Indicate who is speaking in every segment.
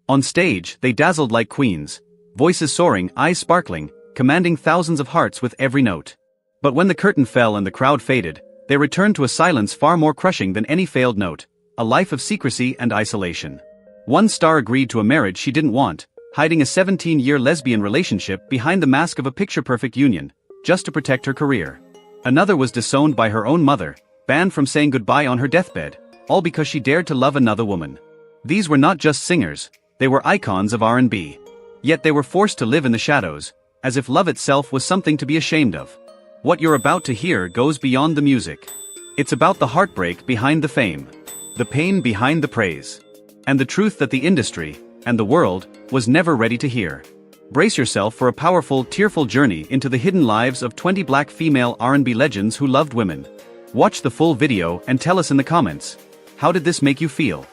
Speaker 1: On stage, they dazzled like queens, voices soaring, eyes sparkling, commanding thousands of hearts with every note. But when the curtain fell and the crowd faded, they returned to a silence far more crushing than any failed note, a life of secrecy and isolation. One star agreed to a marriage she didn't want, hiding a 17-year lesbian relationship behind the mask of a picture-perfect union, just to protect her career. Another was disowned by her own mother, banned from saying goodbye on her deathbed, all because she dared to love another woman. These were not just singers, they were icons of R&B. Yet they were forced to live in the shadows, as if love itself was something to be ashamed of. What you're about to hear goes beyond the music. It's about the heartbreak behind the fame, the pain behind the praise, and the truth that the industry, and the world, was never ready to hear. Brace yourself for a powerful, tearful journey into the hidden lives of 20 black female R&B legends who loved women. Watch the full video and tell us in the comments, how did this make you feel?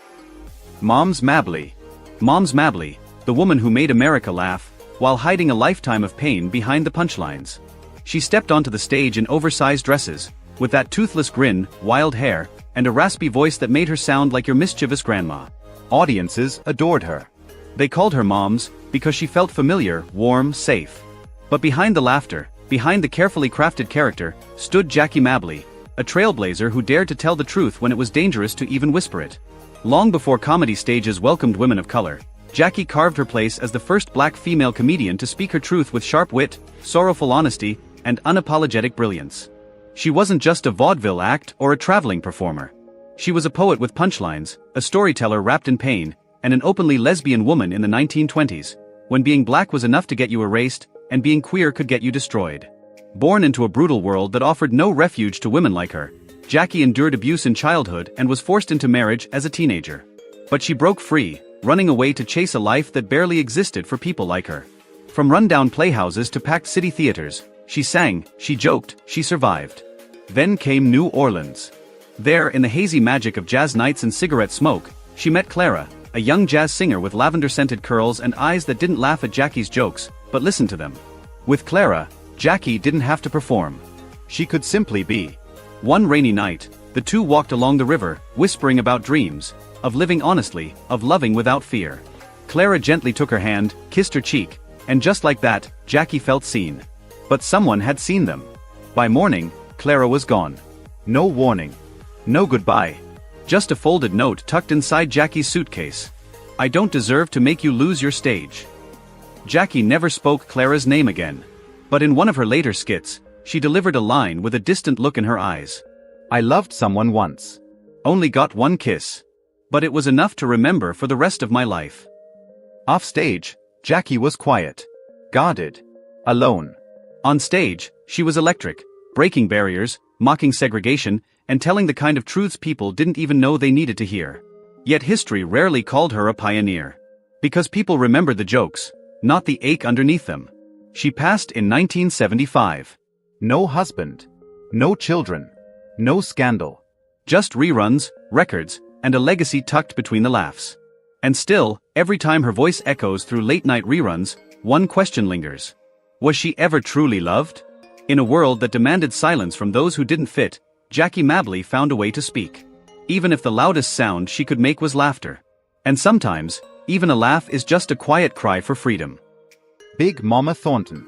Speaker 1: Moms Mabley. Moms Mabley, the woman who made America laugh, while hiding a lifetime of pain behind the punchlines. She stepped onto the stage in oversized dresses, with that toothless grin, wild hair, and a raspy voice that made her sound like your mischievous grandma. Audiences adored her. They called her Moms, because she felt familiar, warm, safe. But behind the laughter, behind the carefully crafted character, stood Jackie Mabley, a trailblazer who dared to tell the truth when it was dangerous to even whisper it. Long before comedy stages welcomed women of color, Jackie carved her place as the first black female comedian to speak her truth with sharp wit, sorrowful honesty, and unapologetic brilliance. She wasn't just a vaudeville act or a traveling performer. She was a poet with punchlines, a storyteller wrapped in pain, and an openly lesbian woman in the 1920s, when being black was enough to get you erased, and being queer could get you destroyed. Born into a brutal world that offered no refuge to women like her, Jackie endured abuse in childhood and was forced into marriage as a teenager. But she broke free, running away to chase a life that barely existed for people like her. From rundown playhouses to packed city theaters, she sang, she joked, she survived. Then came New Orleans. There, in the hazy magic of jazz nights and cigarette smoke, she met Clara, a young jazz singer with lavender-scented curls and eyes that didn't laugh at Jackie's jokes, but listened to them. With Clara, Jackie didn't have to perform. She could simply be. One rainy night, the two walked along the river, whispering about dreams, of living honestly, of loving without fear. Clara gently took her hand, kissed her cheek, and just like that, Jackie felt seen. But someone had seen them. By morning, Clara was gone. No warning. No goodbye. Just a folded note tucked inside Jackie's suitcase. I don't deserve to make you lose your stage. Jackie never spoke Clara's name again. But in one of her later skits, she delivered a line with a distant look in her eyes. I loved someone once. Only got one kiss. But it was enough to remember for the rest of my life. Off stage, Jackie was quiet. Guarded. Alone. On stage, she was electric, breaking barriers, mocking segregation, and telling the kind of truths people didn't even know they needed to hear. Yet history rarely called her a pioneer. Because people remembered the jokes, not the ache underneath them. She passed in 1975. No husband. No children. No scandal. Just reruns, records, and a legacy tucked between the laughs. And still, every time her voice echoes through late-night reruns, one question lingers. Was she ever truly loved? In a world that demanded silence from those who didn't fit, Jackie Mabley found a way to speak. Even if the loudest sound she could make was laughter. And sometimes, even a laugh is just a quiet cry for freedom. Big Mama Thornton.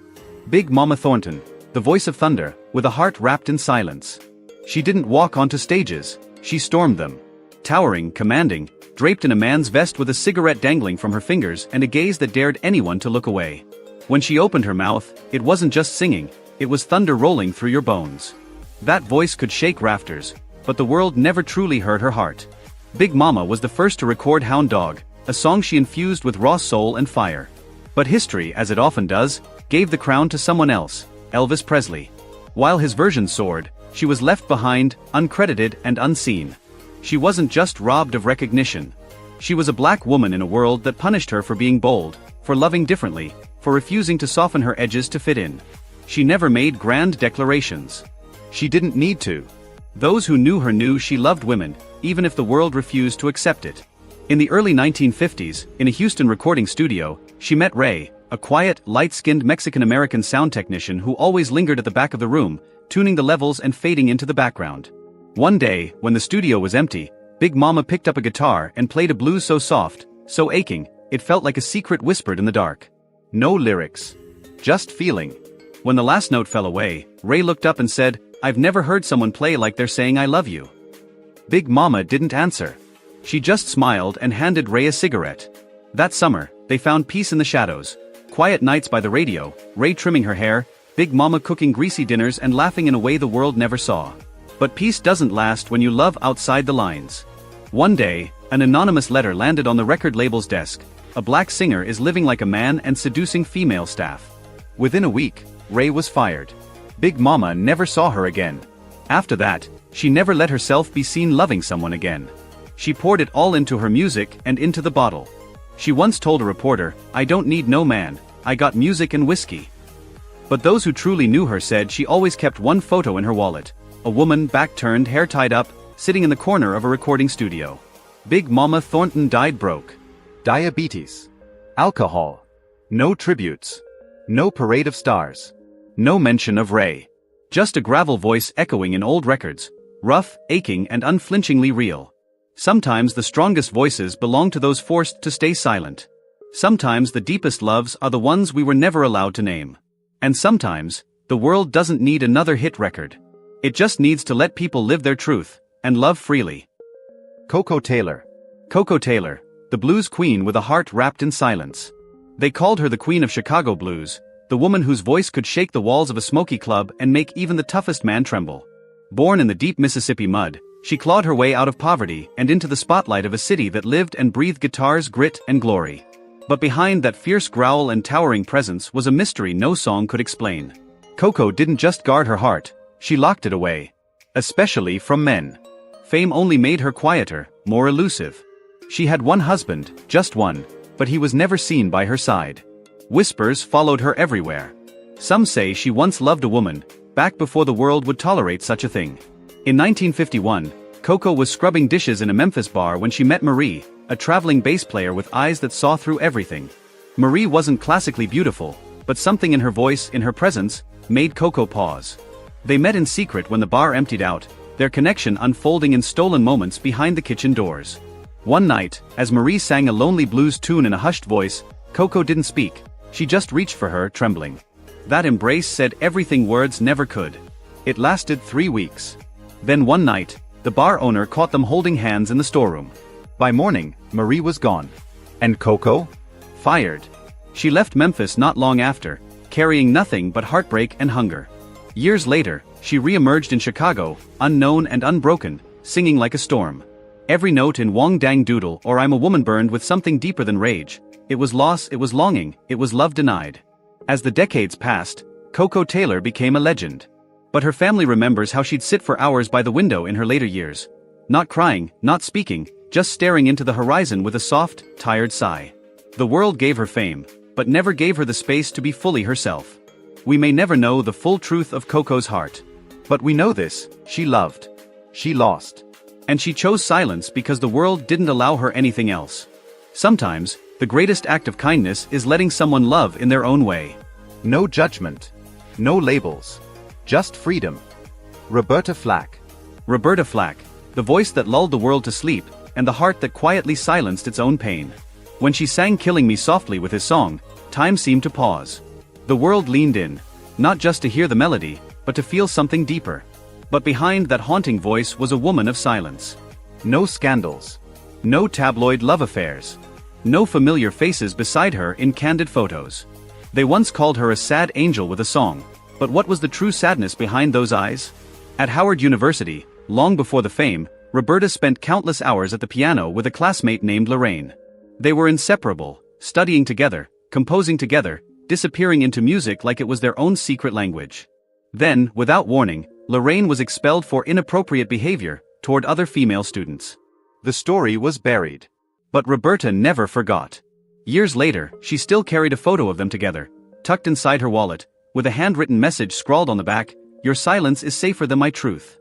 Speaker 1: Big Mama Thornton, the voice of thunder, with a heart wrapped in silence. She didn't walk onto stages, she stormed them. Towering, commanding, draped in a man's vest with a cigarette dangling from her fingers and a gaze that dared anyone to look away. When she opened her mouth, it wasn't just singing, it was thunder rolling through your bones. That voice could shake rafters, but the world never truly heard her heart. Big Mama was the first to record Hound Dog, a song she infused with raw soul and fire. But history, as it often does, gave the crown to someone else, Elvis Presley. While his version soared, she was left behind, uncredited and unseen. She wasn't just robbed of recognition. She was a black woman in a world that punished her for being bold, for loving differently, for refusing to soften her edges to fit in. She never made grand declarations. She didn't need to. Those who knew her knew she loved women, even if the world refused to accept it. In the early 1950s, in a Houston recording studio, she met Ray, a quiet, light-skinned Mexican-American sound technician who always lingered at the back of the room, tuning the levels and fading into the background. One day, when the studio was empty, Big Mama picked up a guitar and played a blues so soft, so aching, It felt like a secret whispered in the dark. No lyrics. Just feeling. When the last note fell away, Ray looked up and said, "I've never heard someone play like they're saying I love you." Big Mama didn't answer. She just smiled and handed Ray a cigarette. That summer, they found peace in the shadows. Quiet nights by the radio, Ray trimming her hair, Big Mama cooking greasy dinners and laughing in a way the world never saw. But peace doesn't last when you love outside the lines. One day, an anonymous letter landed on the record label's desk. A black singer is living like a man and seducing female staff. Within a week, Ray was fired. Big Mama never saw her again. After that, she never let herself be seen loving someone again. She poured it all into her music and into the bottle. She once told a reporter, "I don't need no man, I got music and whiskey." But those who truly knew her said she always kept one photo in her wallet. A woman, back turned, hair tied up, sitting in the corner of a recording studio. Big Mama Thornton died broke. Diabetes. Alcohol. No tributes. No parade of stars. No mention of Ray. Just a gravel voice echoing in old records. Rough, aching and unflinchingly real. Sometimes the strongest voices belong to those forced to stay silent. Sometimes the deepest loves are the ones we were never allowed to name. And sometimes, the world doesn't need another hit record. It just needs to let people live their truth, and love freely. Koko Taylor. Koko Taylor, the blues queen with a heart wrapped in silence. They called her the Queen of Chicago Blues, the woman whose voice could shake the walls of a smoky club and make even the toughest man tremble. Born in the deep Mississippi mud, she clawed her way out of poverty and into the spotlight of a city that lived and breathed guitars, grit, and glory. But behind that fierce growl and towering presence was a mystery no song could explain. Koko didn't just guard her heart, she locked it away. Especially from men. Fame only made her quieter, more elusive. She had one husband, just one, but he was never seen by her side. Whispers followed her everywhere. Some say she once loved a woman, back before the world would tolerate such a thing. In 1951, Koko was scrubbing dishes in a Memphis bar when she met Marie, a traveling bass player with eyes that saw through everything. Marie wasn't classically beautiful, but something in her voice, in her presence, made Koko pause. They met in secret when the bar emptied out, their connection unfolding in stolen moments behind the kitchen doors. One night, as Marie sang a lonely blues tune in a hushed voice, Koko didn't speak, she just reached for her, trembling. That embrace said everything words never could. It lasted 3 weeks. Then one night, the bar owner caught them holding hands in the storeroom. By morning, Marie was gone. And Koko? Fired. She left Memphis not long after, carrying nothing but heartbreak and hunger. Years later, she re-emerged in Chicago, unknown and unbroken, singing like a storm. Every note in Wong Dang Doodle or I'm a Woman burned with something deeper than rage. It was loss, it was longing, it was love denied. As the decades passed, Koko Taylor became a legend. But her family remembers how she'd sit for hours by the window in her later years. Not crying, not speaking, just staring into the horizon with a soft, tired sigh. The world gave her fame, but never gave her the space to be fully herself. We may never know the full truth of Koko's heart. But we know this, she loved. She lost. And she chose silence because the world didn't allow her anything else. Sometimes, the greatest act of kindness is letting someone love in their own way. No judgment. No labels. Just freedom. Roberta Flack. Roberta Flack, the voice that lulled the world to sleep, and the heart that quietly silenced its own pain. When she sang Killing Me Softly with his song, time seemed to pause. The world leaned in, not just to hear the melody, but to feel something deeper. But behind that haunting voice was a woman of silence. No scandals. No tabloid love affairs. No familiar faces beside her in candid photos. They once called her a sad angel with a song, but what was the true sadness behind those eyes? At Howard University, long before the fame, Roberta spent countless hours at the piano with a classmate named Lorraine. They were inseparable, studying together, composing together, disappearing into music like it was their own secret language. Then, without warning, Lorraine was expelled for inappropriate behavior toward other female students. The story was buried. But Roberta never forgot. Years later, she still carried a photo of them together, tucked inside her wallet, with a handwritten message scrawled on the back, "Your silence is safer than my truth."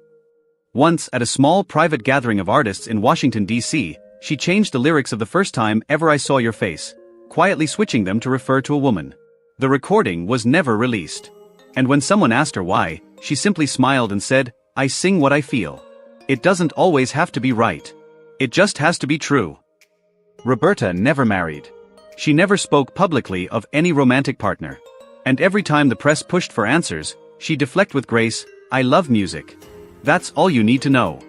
Speaker 1: Once, at a small private gathering of artists in Washington, D.C., she changed the lyrics of The First Time Ever I Saw Your Face, quietly switching them to refer to a woman. The recording was never released. And when someone asked her why, she simply smiled and said, "I sing what I feel. It doesn't always have to be right. It just has to be true." Roberta never married. She never spoke publicly of any romantic partner. And every time the press pushed for answers, she'd deflect with grace, "I love music. That's all you need to know."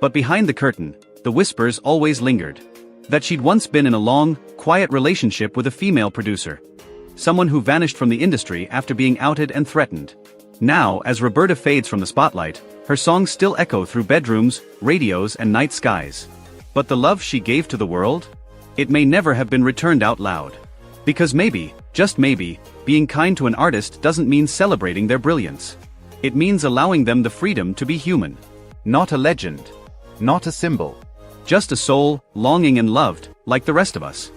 Speaker 1: But behind the curtain, the whispers always lingered. That she'd once been in a long, quiet relationship with a female producer. Someone who vanished from the industry after being outed and threatened. Now, as Roberta fades from the spotlight, her songs still echo through bedrooms, radios and night skies. But the love she gave to the world? It may never have been returned out loud. Because maybe, just maybe, being kind to an artist doesn't mean celebrating their brilliance. It means allowing them the freedom to be human. Not a legend. Not a symbol. Just a soul, longing and loved, like the rest of us.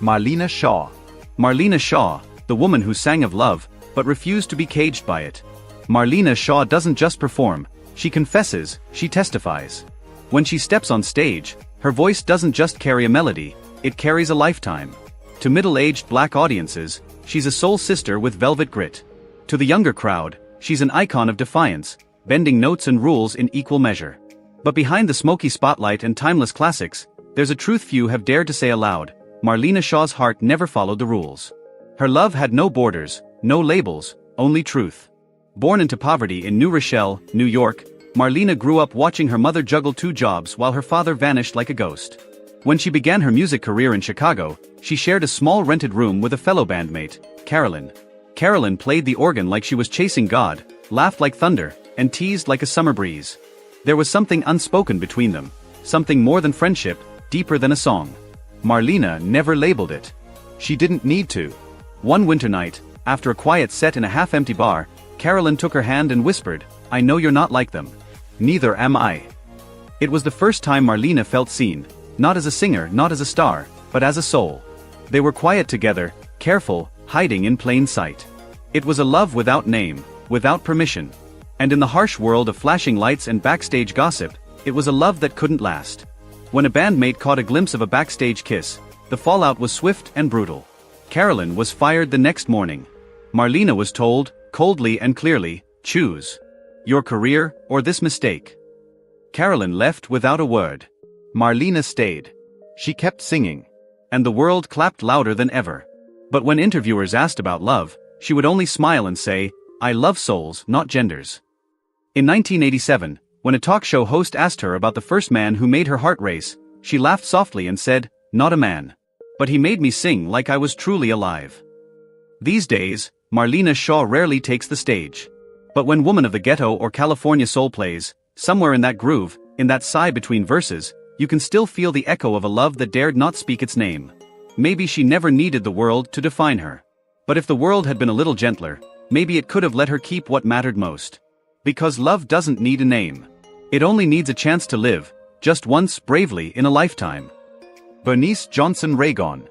Speaker 1: Marlena Shaw. Marlena Shaw, the woman who sang of love, but refused to be caged by it. Marlena Shaw doesn't just perform, she confesses, she testifies. When she steps on stage, her voice doesn't just carry a melody, it carries a lifetime. To middle-aged Black audiences, she's a soul sister with velvet grit. To the younger crowd, she's an icon of defiance, bending notes and rules in equal measure. But behind the smoky spotlight and timeless classics, there's a truth few have dared to say aloud. Marlena Shaw's heart never followed the rules. Her love had no borders, no labels, only truth. Born into poverty in New Rochelle, New York, Marlena grew up watching her mother juggle 2 jobs while her father vanished like a ghost. When she began her music career in Chicago, she shared a small rented room with a fellow bandmate, Carolyn. Carolyn played the organ like she was chasing God, laughed like thunder, and teased like a summer breeze. There was something unspoken between them, something more than friendship, deeper than a song. Marlena never labeled it. She didn't need to. One winter night, after a quiet set in a half-empty bar, Carolyn took her hand and whispered, "I know you're not like them. Neither am I." It was the first time Marlena felt seen, not as a singer, not as a star, but as a soul. They were quiet together, careful, hiding in plain sight. It was a love without name, without permission. And in the harsh world of flashing lights and backstage gossip, it was a love that couldn't last. When a bandmate caught a glimpse of a backstage kiss, the fallout was swift and brutal. Carolyn was fired the next morning. Marlena was told, coldly and clearly, "Choose. Your career, or this mistake." Carolyn left without a word. Marlena stayed. She kept singing. And the world clapped louder than ever. But when interviewers asked about love, she would only smile and say, "I love souls, not genders." In 1987, when a talk show host asked her about the first man who made her heart race, she laughed softly and said, "Not a man. But he made me sing like I was truly alive." These days, Marlena Shaw rarely takes the stage. But when Woman of the Ghetto or California Soul plays, somewhere in that groove, in that sigh between verses, you can still feel the echo of a love that dared not speak its name. Maybe she never needed the world to define her. But if the world had been a little gentler, maybe it could have let her keep what mattered most. Because love doesn't need a name. It only needs a chance to live, just once bravely in a lifetime. Bernice Johnson Raygon.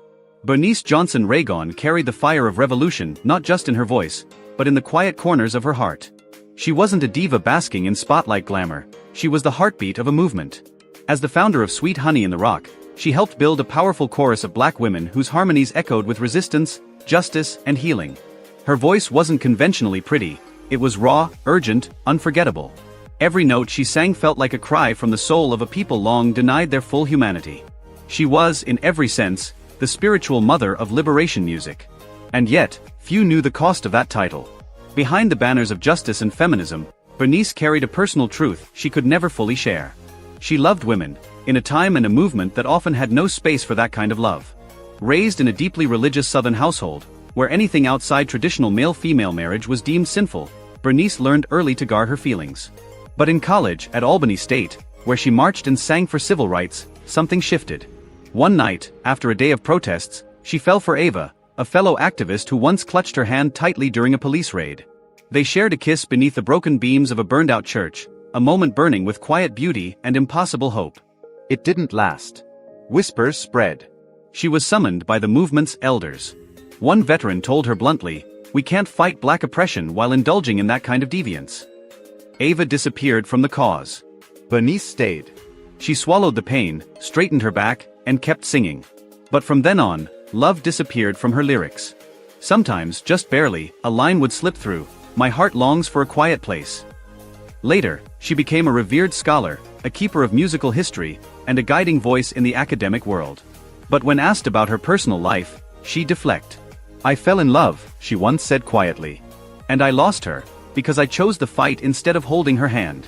Speaker 1: Bernice Johnson Raygon carried the fire of revolution not just in her voice, but in the quiet corners of her heart. She wasn't a diva basking in spotlight glamour, she was the heartbeat of a movement. As the founder of Sweet Honey in the Rock, she helped build a powerful chorus of Black women whose harmonies echoed with resistance, justice, and healing. Her voice wasn't conventionally pretty, it was raw, urgent, unforgettable. Every note she sang felt like a cry from the soul of a people long denied their full humanity. She was, in every sense, the spiritual mother of liberation music. And yet, few knew the cost of that title. Behind the banners of justice and feminism, Bernice carried a personal truth she could never fully share. She loved women, in a time and a movement that often had no space for that kind of love. Raised in a deeply religious Southern household, where anything outside traditional male-female marriage was deemed sinful, Bernice learned early to guard her feelings. But in college, at Albany State, where she marched and sang for civil rights, something shifted. One night, after a day of protests, she fell for Ava, a fellow activist who once clutched her hand tightly during a police raid. They shared a kiss beneath the broken beams of a burned-out church, a moment burning with quiet beauty and impossible hope. It didn't last. Whispers spread. She was summoned by the movement's elders. One veteran told her bluntly, "We can't fight Black oppression while indulging in that kind of deviance." Ava disappeared from the cause. Bernice stayed. She swallowed the pain, straightened her back, and kept singing. But from then on, love disappeared from her lyrics. Sometimes, just barely, a line would slip through, "My heart longs for a quiet place." Later, she became a revered scholar, a keeper of musical history, and a guiding voice in the academic world. But when asked about her personal life, she deflected. "I fell in love," she once said quietly. "And I lost her, because I chose the fight instead of holding her hand."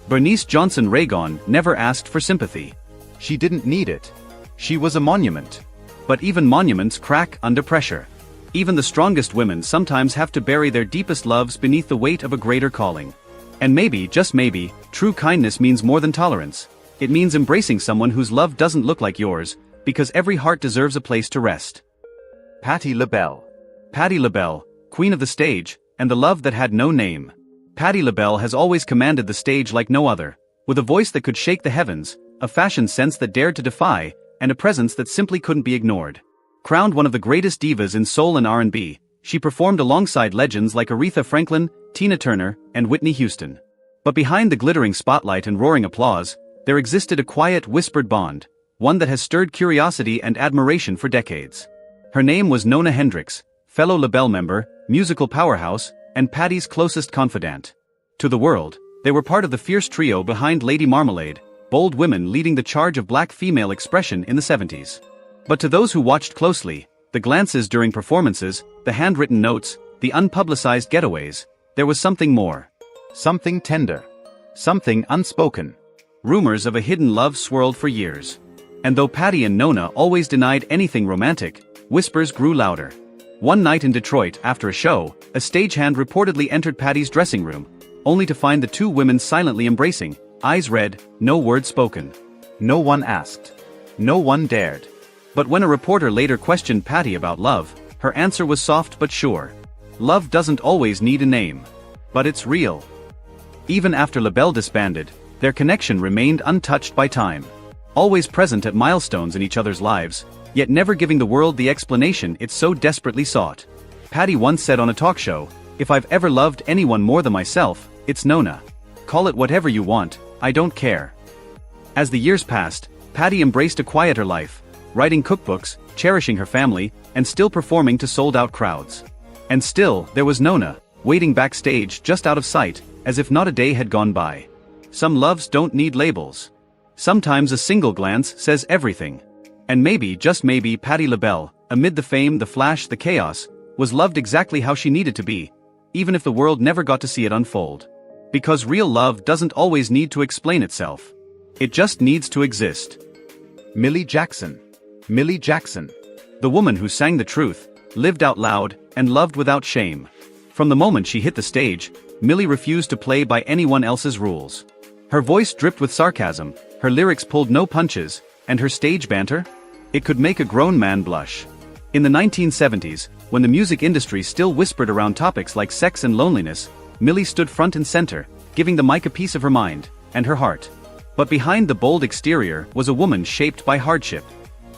Speaker 1: Bernice Johnson Reagon never asked for sympathy. She didn't need it. She was a monument. But even monuments crack under pressure. Even the strongest women sometimes have to bury their deepest loves beneath the weight of a greater calling. And maybe, just maybe, true kindness means more than tolerance. It means embracing someone whose love doesn't look like yours, because every heart deserves a place to rest. Patti LaBelle. Patti LaBelle, queen of the stage, and the love that had no name. Patti LaBelle has always commanded the stage like no other, with a voice that could shake the heavens, a fashion sense that dared to defy, and a presence that simply couldn't be ignored. Crowned one of the greatest divas in soul and R&B, she performed alongside legends like Aretha Franklin, Tina Turner, and Whitney Houston. But behind the glittering spotlight and roaring applause, there existed a quiet, whispered bond, one that has stirred curiosity and admiration for decades. Her name was Nona Hendryx, fellow LaBelle member, musical powerhouse, and Patti's closest confidant. To the world, they were part of the fierce trio behind Lady Marmalade, bold women leading the charge of black female expression in the 70s. But to those who watched closely, the glances during performances, the handwritten notes, the unpublicized getaways, there was something more. Something tender. Something unspoken. Rumors of a hidden love swirled for years. And though Patti and Nona always denied anything romantic, whispers grew louder. One night in Detroit after a show, a stagehand reportedly entered Patti's dressing room, only to find the two women silently embracing, eyes red, no word spoken. No one asked. No one dared. But when a reporter later questioned Patti about love, her answer was soft but sure. Love doesn't always need a name. But it's real. Even after LaBelle disbanded, their connection remained untouched by time. Always present at milestones in each other's lives, yet never giving the world the explanation it so desperately sought. Patti once said on a talk show, "If I've ever loved anyone more than myself, it's Nona. Call it whatever you want, I don't care." As the years passed, Patti embraced a quieter life, writing cookbooks, cherishing her family, and still performing to sold-out crowds. And still, there was Nona, waiting backstage just out of sight, as if not a day had gone by. Some loves don't need labels. Sometimes a single glance says everything. And maybe, just maybe, Patti LaBelle, amid the fame, the flash, the chaos, was loved exactly how she needed to be, even if the world never got to see it unfold. Because real love doesn't always need to explain itself. It just needs to exist. Millie Jackson. Millie Jackson. The woman who sang the truth, lived out loud, and loved without shame. From the moment she hit the stage, Millie refused to play by anyone else's rules. Her voice dripped with sarcasm, her lyrics pulled no punches, and her stage banter? It could make a grown man blush. In the 1970s, when the music industry still whispered around topics like sex and loneliness, Millie stood front and center, giving the mic a piece of her mind, and her heart. But behind the bold exterior was a woman shaped by hardship.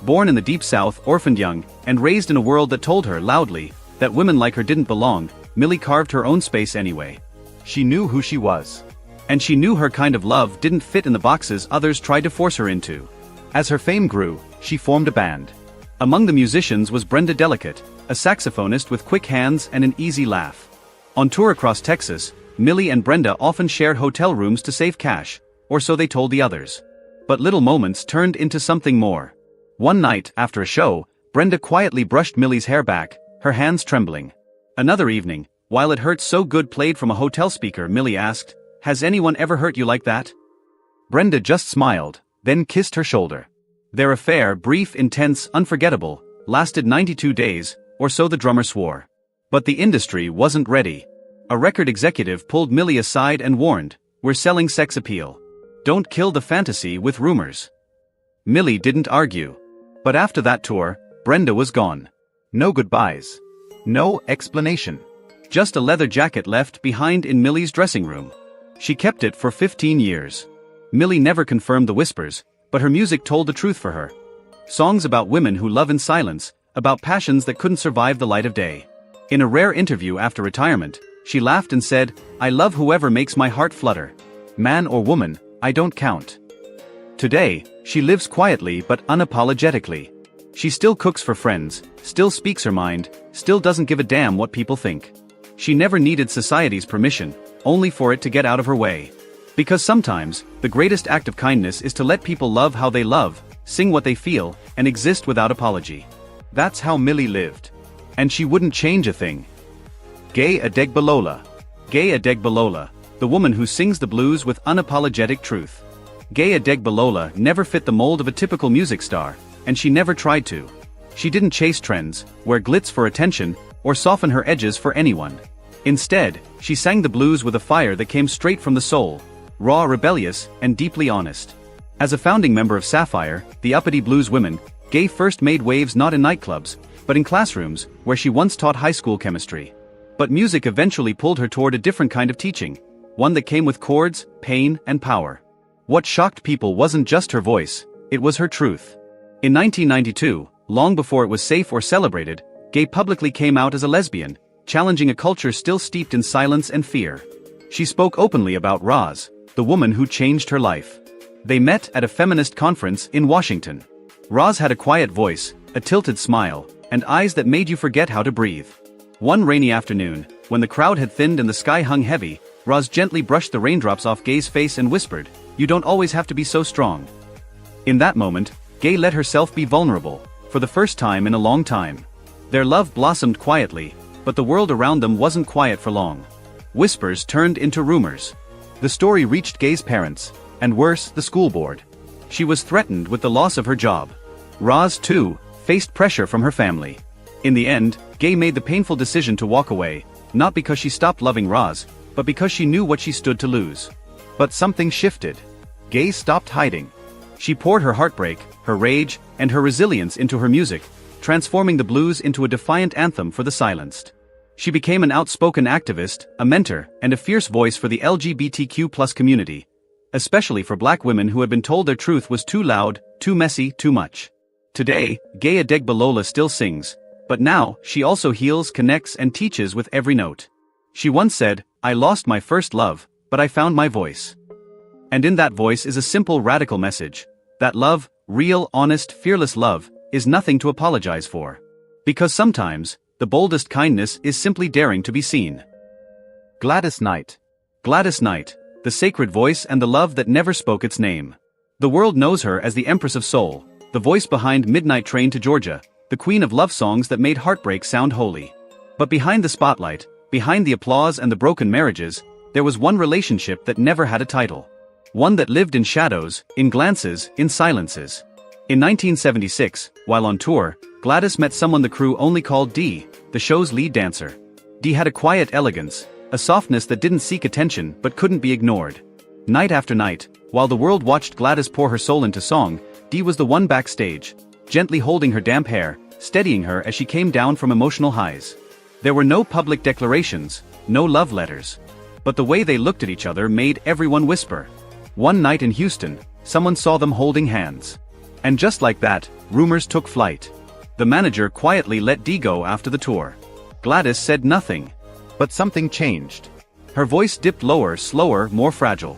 Speaker 1: Born in the Deep South, orphaned young, and raised in a world that told her loudly that women like her didn't belong, Millie carved her own space anyway. She knew who she was. And she knew her kind of love didn't fit in the boxes others tried to force her into. As her fame grew, she formed a band. Among the musicians was Brenda Delicate, a saxophonist with quick hands and an easy laugh. On tour across Texas, Millie and Brenda often shared hotel rooms to save cash, or so they told the others. But little moments turned into something more. One night, after a show, Brenda quietly brushed Millie's hair back, her hands trembling. Another evening, while It Hurts So Good played from a hotel speaker, Millie asked, "Has anyone ever hurt you like that?" Brenda just smiled, then kissed her shoulder. Their affair, brief, intense, unforgettable, lasted 92 days, or so the drummer swore. But the industry wasn't ready. A record executive pulled Millie aside and warned, "We're selling sex appeal. Don't kill the fantasy with rumors." Millie didn't argue. But after that tour, Brenda was gone. No goodbyes. No explanation. Just a leather jacket left behind in Millie's dressing room. She kept it for 15 years. Millie never confirmed the whispers, but her music told the truth for her. Songs about women who love in silence, about passions that couldn't survive the light of day. In a rare interview after retirement, she laughed and said, "I love whoever makes my heart flutter. Man or woman, I don't count." Today, she lives quietly but unapologetically. She still cooks for friends, still speaks her mind, still doesn't give a damn what people think. She never needed society's permission, only for it to get out of her way. Because sometimes, the greatest act of kindness is to let people love how they love, sing what they feel, and exist without apology. That's how Millie lived. And she wouldn't change a thing. Gay Adegbalola. Gay Adegbalola, the woman who sings the blues with unapologetic truth. Gay Adegbalola never fit the mold of a typical music star, and she never tried to. She didn't chase trends, wear glitz for attention, or soften her edges for anyone. Instead, she sang the blues with a fire that came straight from the soul, raw, rebellious, and deeply honest. As a founding member of Sapphire, the uppity blues women, Gay first made waves not in nightclubs, but in classrooms, where she once taught high school chemistry. But music eventually pulled her toward a different kind of teaching, one that came with chords, pain, and power. What shocked people wasn't just her voice, it was her truth. In 1992, long before it was safe or celebrated, Gay publicly came out as a lesbian, challenging a culture still steeped in silence and fear. She spoke openly about Roz, the woman who changed her life. They met at a feminist conference in Washington. Roz had a quiet voice, a tilted smile, and eyes that made you forget how to breathe. One rainy afternoon, when the crowd had thinned and the sky hung heavy, Roz gently brushed the raindrops off Gay's face and whispered, "You don't always have to be so strong." In that moment, Gay let herself be vulnerable, for the first time in a long time. Their love blossomed quietly, but the world around them wasn't quiet for long. Whispers turned into rumors. The story reached Gay's parents, and worse, the school board. She was threatened with the loss of her job. Roz, too, faced pressure from her family. In the end, Gay made the painful decision to walk away, not because she stopped loving Roz, but because she knew what she stood to lose. But something shifted. Gay stopped hiding. She poured her heartbreak, her rage, and her resilience into her music, transforming the blues into a defiant anthem for the silenced. She became an outspoken activist, a mentor, and a fierce voice for the LGBTQ+ community, especially for Black women who had been told their truth was too loud, too messy, too much. Today, Gay Adegbalola still sings, but now, she also heals, connects, and teaches with every note. She once said, "I lost my first love, but I found my voice." And in that voice is a simple, radical message, that love, real, honest, fearless love, is nothing to apologize for. Because sometimes, the boldest kindness is simply daring to be seen. Gladys Knight. Gladys Knight, the sacred voice and the love that never spoke its name. The world knows her as the Empress of Soul, the voice behind Midnight Train to Georgia, the queen of love songs that made heartbreak sound holy. But behind the spotlight, behind the applause and the broken marriages, there was one relationship that never had a title. One that lived in shadows, in glances, in silences. In 1976, while on tour, Gladys met someone the crew only called Dee, the show's lead dancer. Dee had a quiet elegance, a softness that didn't seek attention but couldn't be ignored. Night after night, while the world watched Gladys pour her soul into song, Dee was the one backstage, gently holding her damp hair, steadying her as she came down from emotional highs. There were no public declarations, no love letters. But the way they looked at each other made everyone whisper. One night in Houston, someone saw them holding hands. And just like that, rumors took flight. The manager quietly let Dee go after the tour. Gladys said nothing. But something changed. Her voice dipped lower, slower, more fragile.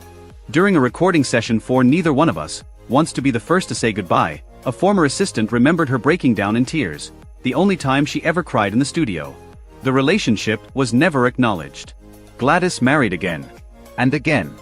Speaker 1: During a recording session for Neither One of Us Wants to Be the First to Say Goodbye, a former assistant remembered her breaking down in tears, the only time she ever cried in the studio. The relationship was never acknowledged. Gladys married again. And again.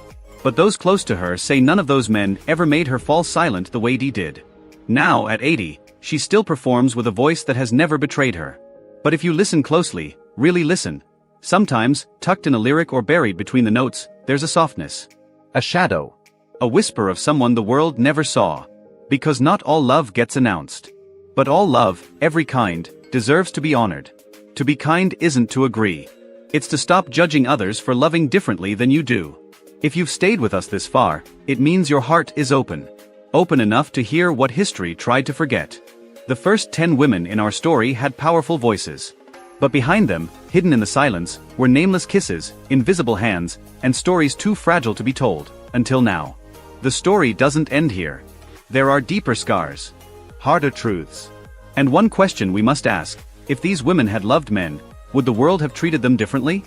Speaker 1: But those close to her say none of those men ever made her fall silent the way Dee did. Now, at 80, she still performs with a voice that has never betrayed her. But if you listen closely, really listen, sometimes, tucked in a lyric or buried between the notes, there's a softness. A shadow. A whisper of someone the world never saw. Because not all love gets announced. But all love, every kind, deserves to be honored. To be kind isn't to agree. It's to stop judging others for loving differently than you do. If you've stayed with us this far, it means your heart is open. Open enough to hear what history tried to forget. The first 10 women in our story had powerful voices. But behind them, hidden in the silence, were nameless kisses, invisible hands, and stories too fragile to be told, until now. The story doesn't end here. There are deeper scars. Harder truths. And one question we must ask, if these women had loved men, would the world have treated them differently?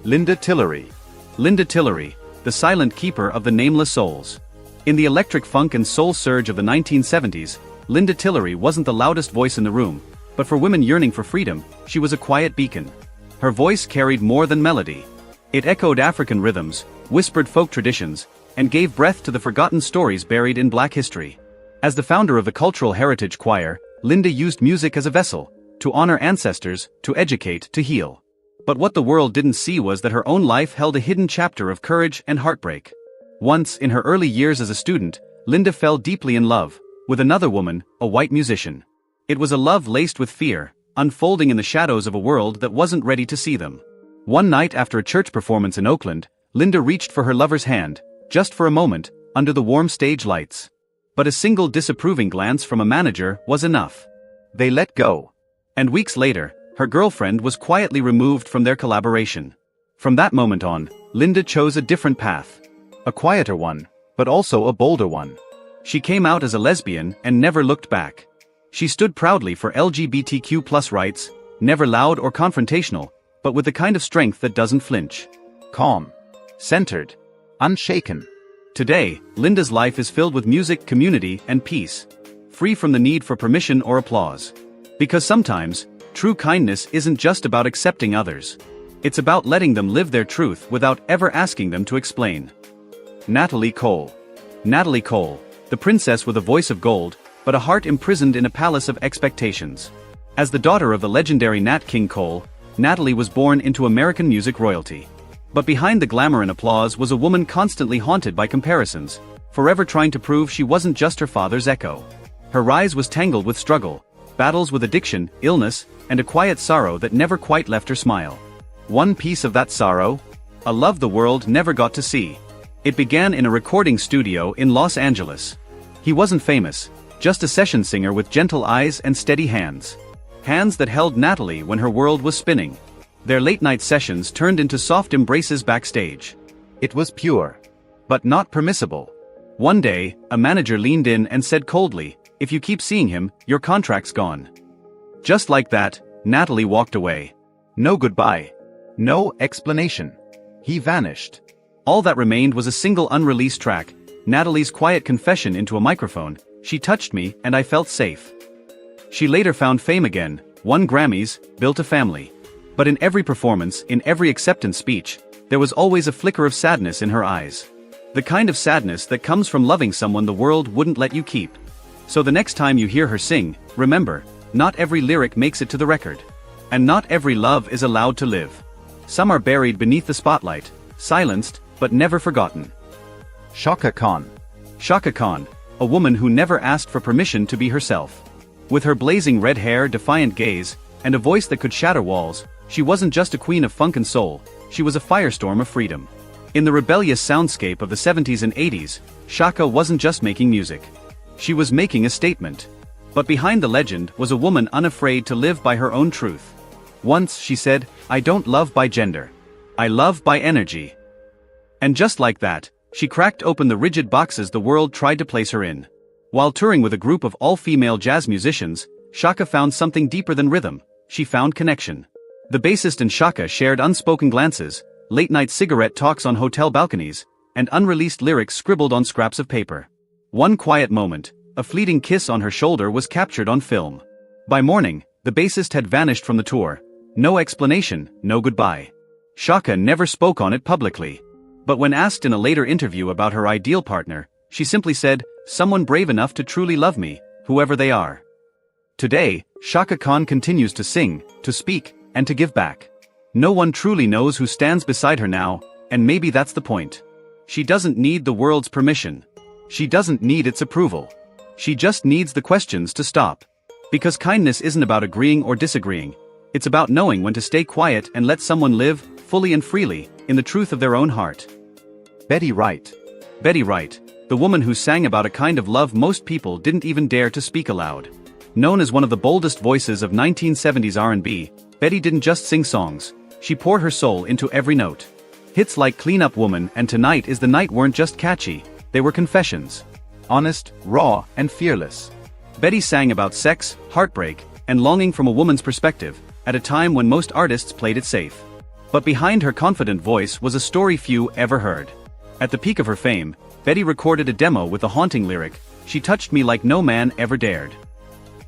Speaker 1: Linda Tillery. Linda Tillery, the silent keeper of the nameless souls. In the electric funk and soul surge of the 1970s, Linda Tillery wasn't the loudest voice in the room, but for women yearning for freedom, she was a quiet beacon. Her voice carried more than melody. It echoed African rhythms, whispered folk traditions, and gave breath to the forgotten stories buried in Black history. As the founder of the Cultural Heritage Choir, Linda used music as a vessel, to honor ancestors, to educate, to heal. But what the world didn't see was that her own life held a hidden chapter of courage and heartbreak. Once, in her early years as a student, Linda fell deeply in love with another woman, a white musician. It was a love laced with fear, unfolding in the shadows of a world that wasn't ready to see them. One night after a church performance in Oakland, Linda reached for her lover's hand, just for a moment, under the warm stage lights. But a single disapproving glance from a manager was enough. They let go. And weeks later, her girlfriend was quietly removed from their collaboration. From that moment on, Linda chose a different path. A quieter one, but also a bolder one. She came out as a lesbian and never looked back. She stood proudly for LGBTQ+ rights, never loud or confrontational, but with the kind of strength that doesn't flinch. Calm. Centered. Unshaken. Today, Linda's life is filled with music, community, and peace. Free from the need for permission or applause. Because sometimes, true kindness isn't just about accepting others. It's about letting them live their truth without ever asking them to explain. Natalie Cole. Natalie Cole, the princess with a voice of gold, but a heart imprisoned in a palace of expectations. As the daughter of the legendary Nat King Cole, Natalie was born into American music royalty. But behind the glamour and applause was a woman constantly haunted by comparisons, forever trying to prove she wasn't just her father's echo. Her rise was tangled with struggle, battles with addiction, illness, and a quiet sorrow that never quite left her smile. One piece of that sorrow? A love the world never got to see. It began in a recording studio in Los Angeles. He wasn't famous, just a session singer with gentle eyes and steady hands. Hands that held Natalie when her world was spinning. Their late-night sessions turned into soft embraces backstage. It was pure. But not permissible. One day, a manager leaned in and said coldly, "If you keep seeing him, your contract's gone." Just like that, Natalie walked away. No goodbye. No explanation. He vanished. All that remained was a single unreleased track, Natalie's quiet confession into a microphone. "She touched me, and I felt safe." She later found fame again, won Grammys, built a family. But in every performance, in every acceptance speech, there was always a flicker of sadness in her eyes. The kind of sadness that comes from loving someone the world wouldn't let you keep. So the next time you hear her sing, remember, not every lyric makes it to the record. And not every love is allowed to live. Some are buried beneath the spotlight, silenced, but never forgotten. Chaka Khan. Chaka Khan, a woman who never asked for permission to be herself. With her blazing red hair, defiant gaze, and a voice that could shatter walls, she wasn't just a queen of funk and soul, she was a firestorm of freedom. In the rebellious soundscape of the 70s and 80s, Chaka wasn't just making music. She was making a statement. But behind the legend was a woman unafraid to live by her own truth. Once she said, "I don't love by gender. I love by energy." And just like that, she cracked open the rigid boxes the world tried to place her in. While touring with a group of all-female jazz musicians, Chaka found something deeper than rhythm. She found connection. The bassist and Chaka shared unspoken glances, late-night cigarette talks on hotel balconies, and unreleased lyrics scribbled on scraps of paper. One quiet moment, a fleeting kiss on her shoulder, was captured on film. By morning, the bassist had vanished from the tour. No explanation, no goodbye. Chaka never spoke on it publicly. But when asked in a later interview about her ideal partner, she simply said, "Someone brave enough to truly love me, whoever they are." Today, Chaka Khan continues to sing, to speak, and to give back. No one truly knows who stands beside her now, and maybe that's the point. She doesn't need the world's permission. She doesn't need its approval. She just needs the questions to stop. Because kindness isn't about agreeing or disagreeing. It's about knowing when to stay quiet and let someone live, fully and freely, in the truth of their own heart. Betty Wright. Betty Wright, the woman who sang about a kind of love most people didn't even dare to speak aloud. Known as one of the boldest voices of 1970s R&B, Betty didn't just sing songs, she poured her soul into every note. Hits like "Clean Up Woman" and "Tonight Is the Night" weren't just catchy, they were confessions. Honest, raw, and fearless. Betty sang about sex, heartbreak, and longing from a woman's perspective, at a time when most artists played it safe. But behind her confident voice was a story few ever heard. At the peak of her fame, Betty recorded a demo with the haunting lyric, "She touched me like no man ever dared."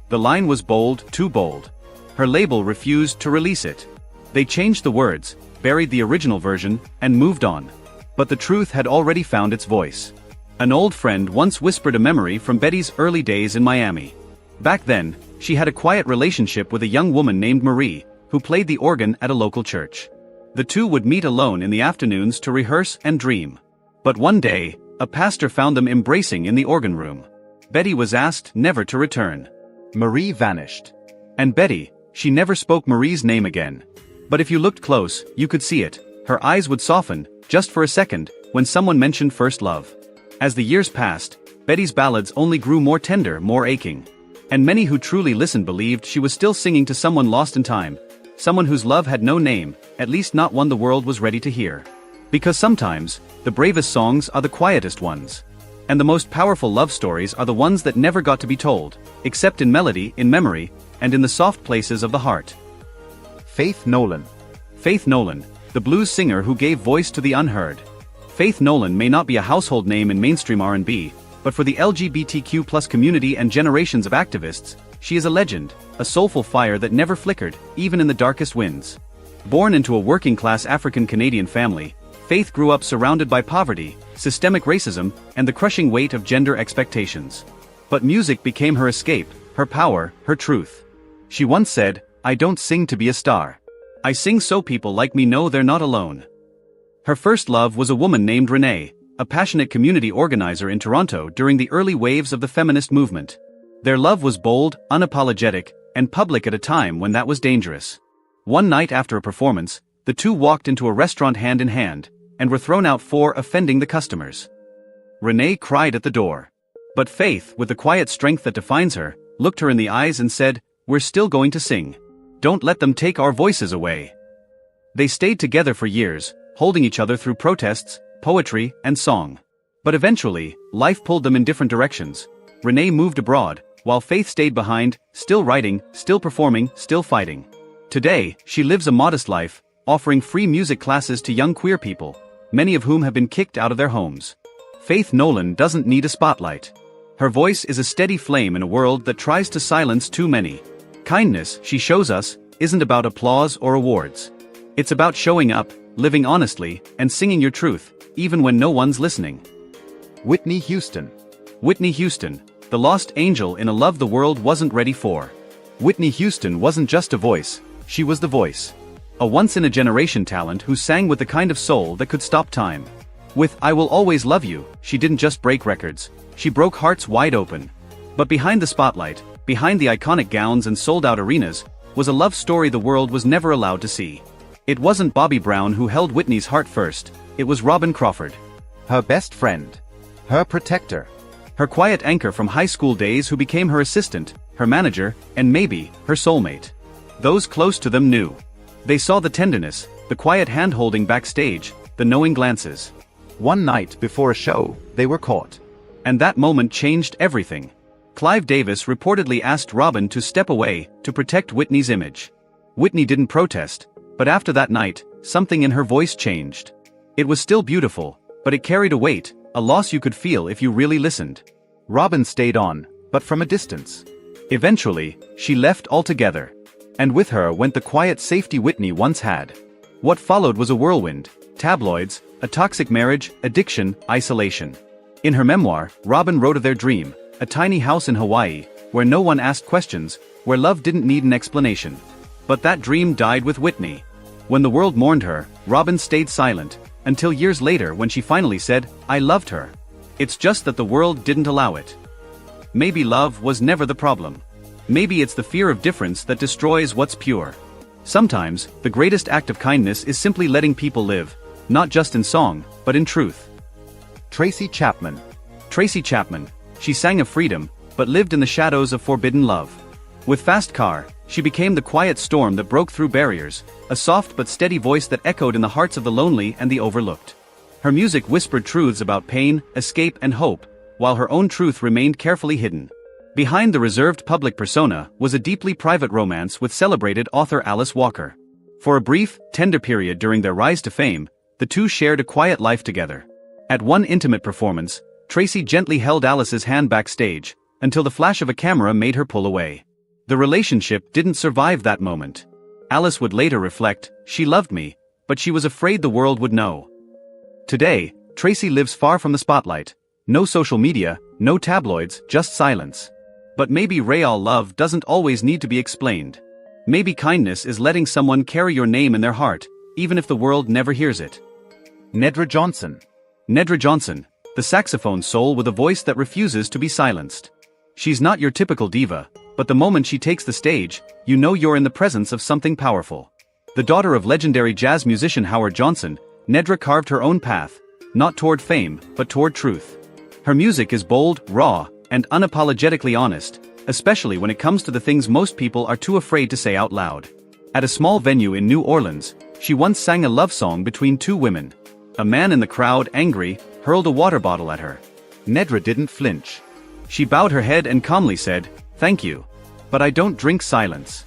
Speaker 1: The line was bold, too bold. Her label refused to release it. They changed the words, buried the original version, and moved on. But the truth had already found its voice. An old friend once whispered a memory from Betty's early days in Miami. Back then, she had a quiet relationship with a young woman named Marie, who played the organ at a local church. The two would meet alone in the afternoons to rehearse and dream. But one day, a pastor found them embracing in the organ room. Betty was asked never to return. Marie vanished. And Betty, she never spoke Marie's name again. But if you looked close, you could see it. Her eyes would soften, just for a second, when someone mentioned first love. As the years passed, Betty's ballads only grew more tender, more aching. And many who truly listened believed she was still singing to someone lost in time, someone whose love had no name, at least not one the world was ready to hear. Because sometimes, the bravest songs are the quietest ones. And the most powerful love stories are the ones that never got to be told, except in melody, in memory, and in the soft places of the heart. Faith Nolan. Faith Nolan, the blues singer who gave voice to the unheard. Faith Nolan may not be a household name in mainstream R&B, but for the LGBTQ+ community and generations of activists, she is a legend, a soulful fire that never flickered, even in the darkest winds. Born into a working-class African-Canadian family, Faith grew up surrounded by poverty, systemic racism, and the crushing weight of gender expectations. But music became her escape, her power, her truth. She once said, "I don't sing to be a star. I sing so people like me know they're not alone." Her first love was a woman named Renee, a passionate community organizer in Toronto during the early waves of the feminist movement. Their love was bold, unapologetic, and public at a time when that was dangerous. One night after a performance, the two walked into a restaurant hand in hand, and were thrown out for offending the customers. Renee cried at the door. But Faith, with the quiet strength that defines her, looked her in the eyes and said, "We're still going to sing. Don't let them take our voices away." They stayed together for years, holding each other through protests, poetry, and song. But eventually, life pulled them in different directions. Renee moved abroad, while Faith stayed behind, still writing, still performing, still fighting. Today, she lives a modest life, offering free music classes to young queer people, many of whom have been kicked out of their homes. Faith Nolan doesn't need a spotlight. Her voice is a steady flame in a world that tries to silence too many. Kindness, she shows us, isn't about applause or awards. It's about showing up, living honestly, and singing your truth, even when no one's listening. Whitney Houston. Whitney Houston, the lost angel in a love the world wasn't ready for. Whitney Houston wasn't just a voice, she was the voice. A once-in-a-generation talent who sang with the kind of soul that could stop time. With "I Will Always Love You," she didn't just break records, she broke hearts wide open. But behind the spotlight, behind the iconic gowns and sold-out arenas, was a love story the world was never allowed to see. It wasn't Bobby Brown who held Whitney's heart first, it was Robin Crawford. Her best friend. Her protector. Her quiet anchor from high school days who became her assistant, her manager, and maybe, her soulmate. Those close to them knew. They saw the tenderness, the quiet hand-holding backstage, the knowing glances. One night before a show, they were caught. And that moment changed everything. Clive Davis reportedly asked Robin to step away, to protect Whitney's image. Whitney didn't protest, but after that night, something in her voice changed. It was still beautiful, but it carried a weight, a loss you could feel if you really listened. Robin stayed on, but from a distance. Eventually, she left altogether. And with her went the quiet safety Whitney once had. What followed was a whirlwind, tabloids, a toxic marriage, addiction, isolation. In her memoir, Robin wrote of their dream, a tiny house in Hawaii, where no one asked questions, where love didn't need an explanation. But that dream died with Whitney. When the world mourned her, Robin stayed silent, until years later when she finally said, "I loved her. It's just that the world didn't allow it." Maybe love was never the problem. Maybe it's the fear of difference that destroys what's pure. Sometimes, the greatest act of kindness is simply letting people live, not just in song, but in truth. Tracy Chapman. Tracy Chapman, she sang of freedom, but lived in the shadows of forbidden love. With Fast Car, she became the quiet storm that broke through barriers, a soft but steady voice that echoed in the hearts of the lonely and the overlooked. Her music whispered truths about pain, escape, and hope, while her own truth remained carefully hidden. Behind the reserved public persona was a deeply private romance with celebrated author Alice Walker. For a brief, tender period during their rise to fame, the two shared a quiet life together. At one intimate performance, Tracy gently held Alice's hand backstage, until the flash of a camera made her pull away. The relationship didn't survive that moment. Alice would later reflect, "She loved me, but she was afraid the world would know." Today, Tracy lives far from the spotlight, No social media, no tabloids, just silence. But maybe real love doesn't always need to be explained. Maybe kindness is letting someone carry your name in their heart, even if the world never hears it.
Speaker 2: Nedra Johnson.
Speaker 1: Nedra Johnson, the saxophone soul with a voice that refuses to be silenced. She's not your typical diva, but the moment she takes the stage, you know you're in the presence of something powerful. The daughter of legendary jazz musician Howard Johnson, Nedra carved her own path, not toward fame, but toward truth. Her music is bold, raw, and unapologetically honest, especially when it comes to the things most people are too afraid to say out loud. At a small venue in New Orleans, she once sang a love song between two women. A man in the crowd, angry, hurled a water bottle at her.
Speaker 2: Nedra didn't flinch.
Speaker 1: She bowed her head and calmly said, "Thank you. But I don't drink silence."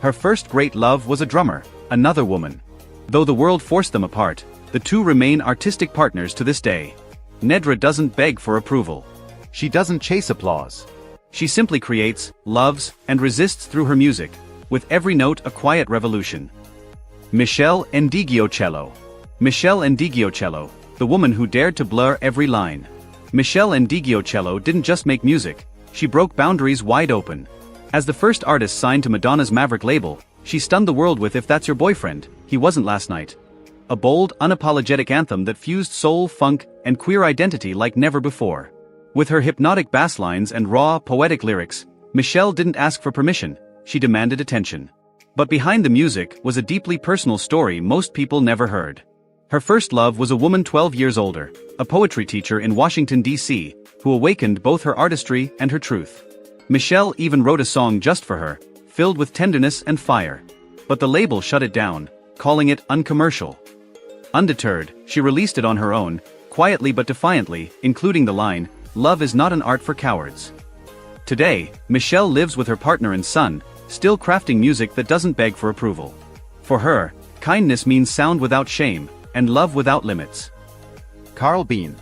Speaker 1: Her first great love was a drummer, another woman. Though the world forced them apart, the two remain artistic partners to this day. Nedra doesn't beg for approval.
Speaker 2: She doesn't chase applause.
Speaker 1: She simply creates, loves, and resists through her music, with every note a quiet revolution. Michelle Ndigiocello. Michelle Ndigiocello, the woman who dared to blur every line. Michelle Ndigiocello didn't just make music, she broke boundaries wide open. As the first artist signed to Madonna's Maverick label, she stunned the world with If That's Your Boyfriend, He Wasn't Last Night. A bold, unapologetic anthem that fused soul, funk, and queer identity like never before. With her hypnotic bass lines and raw, poetic lyrics, Michelle didn't ask for permission, she demanded attention. But behind the music was a deeply personal story most people never heard. Her first love was a woman 12 years older, a poetry teacher in Washington, D.C., who awakened both her artistry and her truth. Michelle even wrote a song just for her, filled with tenderness and fire. But the label shut it down, calling it uncommercial. Undeterred, she released it on her own, quietly but defiantly, including the line, "Love is not an art for cowards." Today, Michelle lives with her partner and son, still crafting music that doesn't beg for approval. For her, kindness means sound without shame, and love without limits.
Speaker 2: Carl Bean.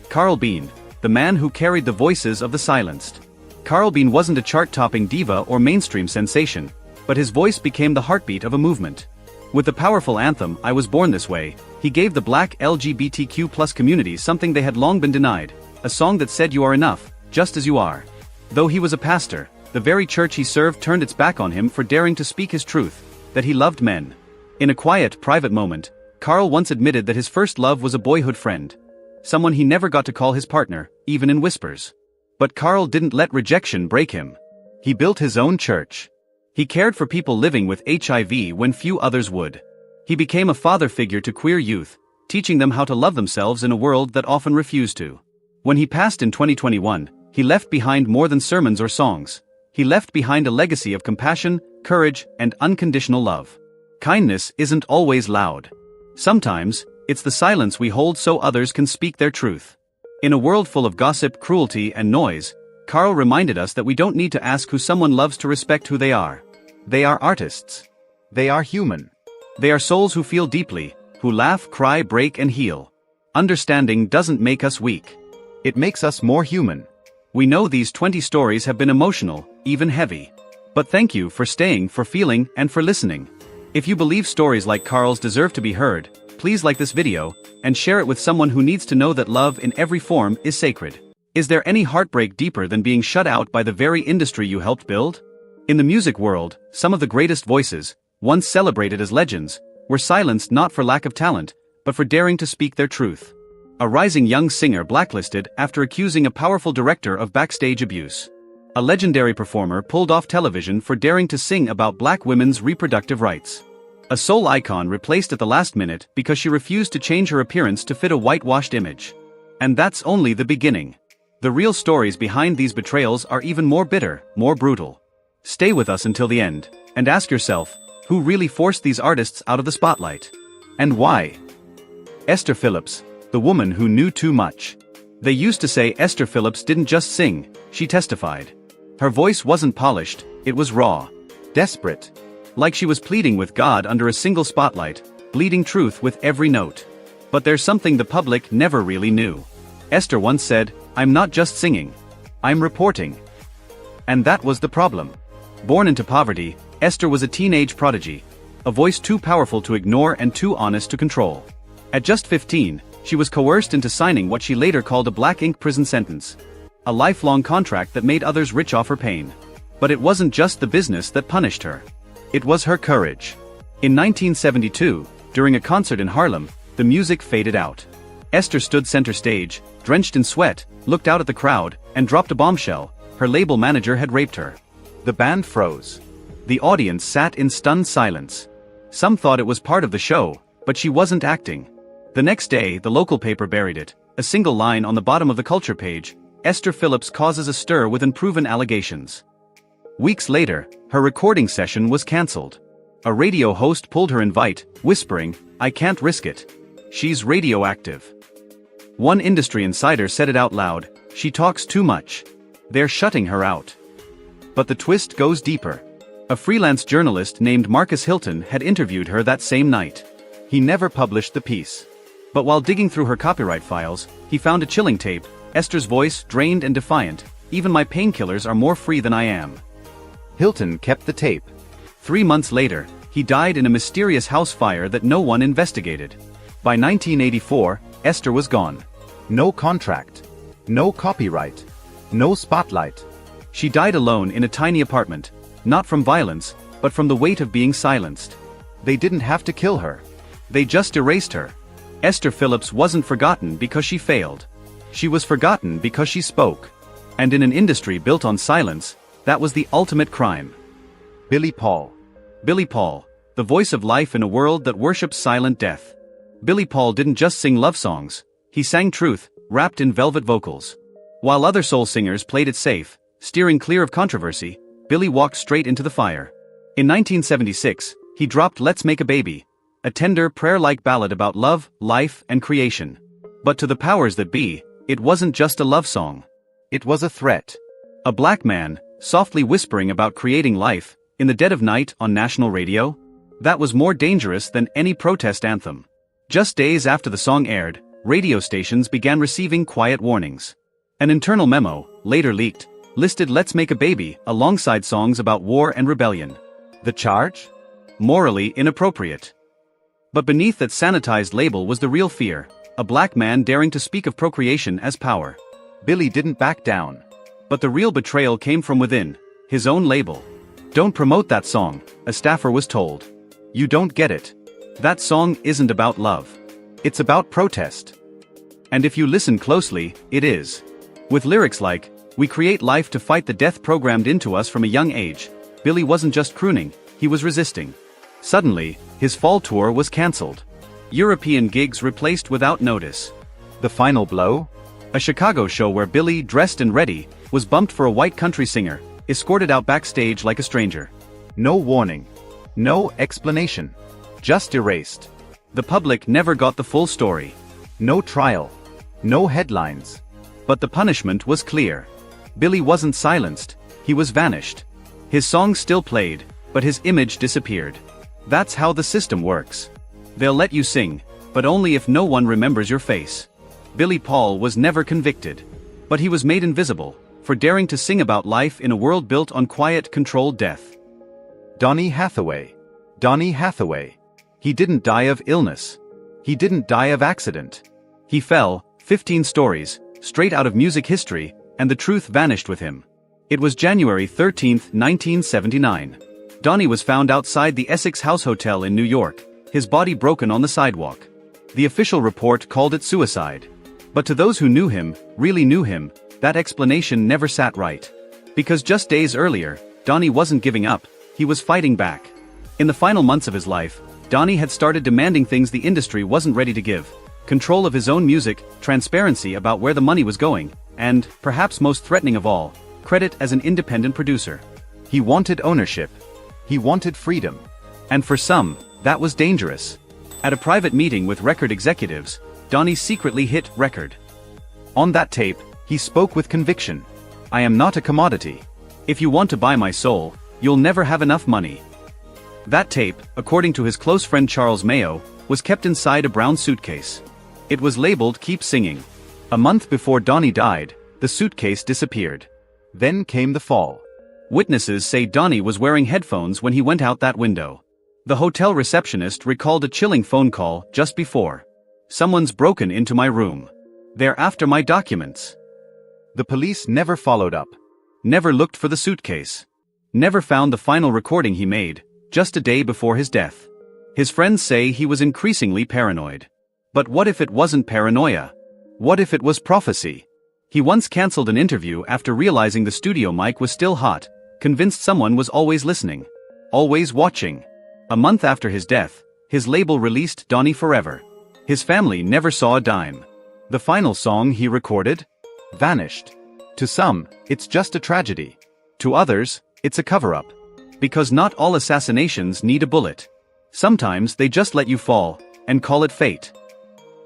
Speaker 1: Carl Bean, the man who carried the voices of the silenced. Carl Bean wasn't a chart-topping diva or mainstream sensation, but his voice became the heartbeat of a movement. With the powerful anthem, I Was Born This Way, he gave the Black LGBTQ+ community something they had long been denied, a song that said you are enough, just as you are. Though he was a pastor, the very church he served turned its back on him for daring to speak his truth, that he loved men. In a quiet, private moment, Carl once admitted that his first love was a boyhood friend. Someone he never got to call his partner, even in whispers. But Carl didn't let rejection break him. He built his own church. He cared for people living with HIV when few others would. He became a father figure to queer youth, teaching them how to love themselves in a world that often refused to. When he passed in 2021, he left behind more than sermons or songs. He left behind a legacy of compassion, courage, and unconditional love. Kindness isn't always loud. Sometimes, it's the silence we hold so others can speak their truth. In a world full of gossip, cruelty, and noise, Carl reminded us that we don't need to ask who someone loves to respect who they are. They are artists.
Speaker 2: They are human.
Speaker 1: They are souls who feel deeply, who laugh, cry, break, and heal. Understanding doesn't make us weak.
Speaker 2: It makes us more human.
Speaker 1: We know these 20 stories have been emotional, even heavy. But thank you for staying, for feeling, and for listening. If you believe stories like Carl's deserve to be heard, please like this video, and share it with someone who needs to know that love in every form is sacred. Is there any heartbreak deeper than being shut out by the very industry you helped build? In the music world, some of the greatest voices, once celebrated as legends, were silenced not for lack of talent, but for daring to speak their truth. A rising young singer blacklisted after accusing a powerful director of backstage abuse. A legendary performer pulled off television for daring to sing about black women's reproductive rights. A soul icon replaced at the last minute because she refused to change her appearance to fit a whitewashed image. And that's only the beginning. The real stories behind these betrayals are even more bitter, more brutal. Stay with us until the end, and ask yourself, who really forced these artists out of the spotlight? And why? Esther Phillips, the woman who knew too much. They used to say Esther Phillips didn't just sing, she testified. Her voice wasn't polished, it was raw. Desperate. Like she was pleading with God under a single spotlight, bleeding truth with every note. But there's something the public never really knew. Esther once said, "I'm not just singing. I'm reporting." And that was the problem. Born into poverty, Esther was a teenage prodigy. A voice too powerful to ignore and too honest to control. At just 15, She was coerced into signing what she later called a black ink prison sentence. A lifelong contract that made others rich off her pain. But it wasn't just the business that punished her. It was her courage. In 1972, during a concert in Harlem, the music faded out. Esther stood center stage, drenched in sweat, looked out at the crowd, and dropped a bombshell. Her label manager had raped her.
Speaker 2: The band froze.
Speaker 1: The audience sat in stunned silence. Some thought it was part of the show, but she wasn't acting. The next day, the local paper buried it. A single line on the bottom of the culture page: Esther Phillips causes a stir with unproven allegations. Weeks later, her recording session was cancelled. A radio host pulled her invite, whispering, "I can't risk it. She's radioactive." One industry insider said it out loud: "She talks too much. They're shutting her out." But the twist goes deeper. A freelance journalist named Marcus Hilton had interviewed her that same night. He never published the piece. But while digging through her copyright files, he found a chilling tape: Esther's voice, drained and defiant. "Even my painkillers are more free than I am."
Speaker 2: Hilton kept the tape.
Speaker 1: 3 months later, he died in a mysterious house fire that no one investigated. By 1984, Esther was gone.
Speaker 2: No contract. No copyright. No spotlight.
Speaker 1: She died alone in a tiny apartment, not from violence, but from the weight of being silenced.
Speaker 2: They didn't have to kill her.
Speaker 1: They just erased her. Esther Phillips wasn't forgotten because she failed. She was forgotten because she spoke. And in an industry built on silence, that was the ultimate crime.
Speaker 2: Billy Paul.
Speaker 1: Billy Paul, the voice of life in a world that worships silent death. Billy Paul didn't just sing love songs, he sang truth, wrapped in velvet vocals. While other soul singers played it safe, steering clear of controversy, Billy walked straight into the fire. In 1976, he dropped Let's Make a Baby, a tender prayer-like ballad about love, life, and creation. But to the powers that be, it wasn't just a love song.
Speaker 2: It was a threat.
Speaker 1: A black man, softly whispering about creating life, in the dead of night on national radio? That was more dangerous than any protest anthem. Just days after the song aired, radio stations began receiving quiet warnings. An internal memo, later leaked, listed Let's Make a Baby alongside songs about war and rebellion.
Speaker 2: The charge?
Speaker 1: Morally inappropriate. But beneath that sanitized label was the real fear: a black man daring to speak of procreation as power.
Speaker 2: Billy didn't back down.
Speaker 1: But the real betrayal came from within, his own label. "Don't promote that song," a staffer was told. "You don't get it. That song isn't about love. It's about protest." And if you listen closely, it is. With lyrics like, "We create life to fight the death programmed into us from a young age," Billy wasn't just crooning, he was resisting. Suddenly, his fall tour was cancelled. European gigs replaced without notice.
Speaker 2: The final blow?
Speaker 1: A Chicago show where Billy, dressed and ready, was bumped for a white country singer, escorted out backstage like a stranger.
Speaker 2: No warning. No explanation. Just erased.
Speaker 1: The public never got the full story.
Speaker 2: No trial. No headlines.
Speaker 1: But the punishment was clear. Billy wasn't silenced, he was vanished. His songs still played, but his image disappeared. That's how the system works. They'll let you sing, but only if no one remembers your face. Billy Paul was never convicted. But he was made invisible, for daring to sing about life in a world built on quiet, controlled death.
Speaker 2: Donny Hathaway. Donny Hathaway. He didn't die of illness. He didn't die of accident.
Speaker 1: He fell, 15 stories, straight out of music history, and the truth vanished with him. It was January 13, 1979. Donny was found outside the Essex House Hotel in New York, his body broken on the sidewalk. The official report called it suicide. But to those who knew him, really knew him, that explanation never sat right. Because just days earlier, Donny wasn't giving up, he was fighting back. In the final months of his life, Donny had started demanding things the industry wasn't ready to give: control of his own music, transparency about where the money was going, and, perhaps most threatening of all, credit as an independent producer.
Speaker 2: He wanted ownership. He wanted freedom.
Speaker 1: And for some, that was dangerous. At a private meeting with record executives, Donny secretly hit record. On that tape, he spoke with conviction. "I am not a commodity. If you want to buy my soul, you'll never have enough money." That tape, according to his close friend Charles Mayo, was kept inside a brown suitcase. It was labeled "Keep Singing." A month before Donny died, the suitcase disappeared. Then came the fall. Witnesses say Donny was wearing headphones when he went out that window. The hotel receptionist recalled a chilling phone call just before. Someone's broken into my room. They're after my documents.
Speaker 2: The police never followed up.
Speaker 1: Never looked for the suitcase. Never found the final recording he made, just a day before his death. His friends say he was increasingly paranoid. But what if it wasn't paranoia? What if it was prophecy? He once cancelled an interview after realizing the studio mic was still hot, convinced someone was always listening. Always watching. A month after his death, his label released Donnie Forever. His family never saw a dime. The final song he recorded? Vanished. To some, it's just a tragedy. To others, it's a cover-up. Because not all assassinations need a bullet. Sometimes they just let you fall, and call it fate.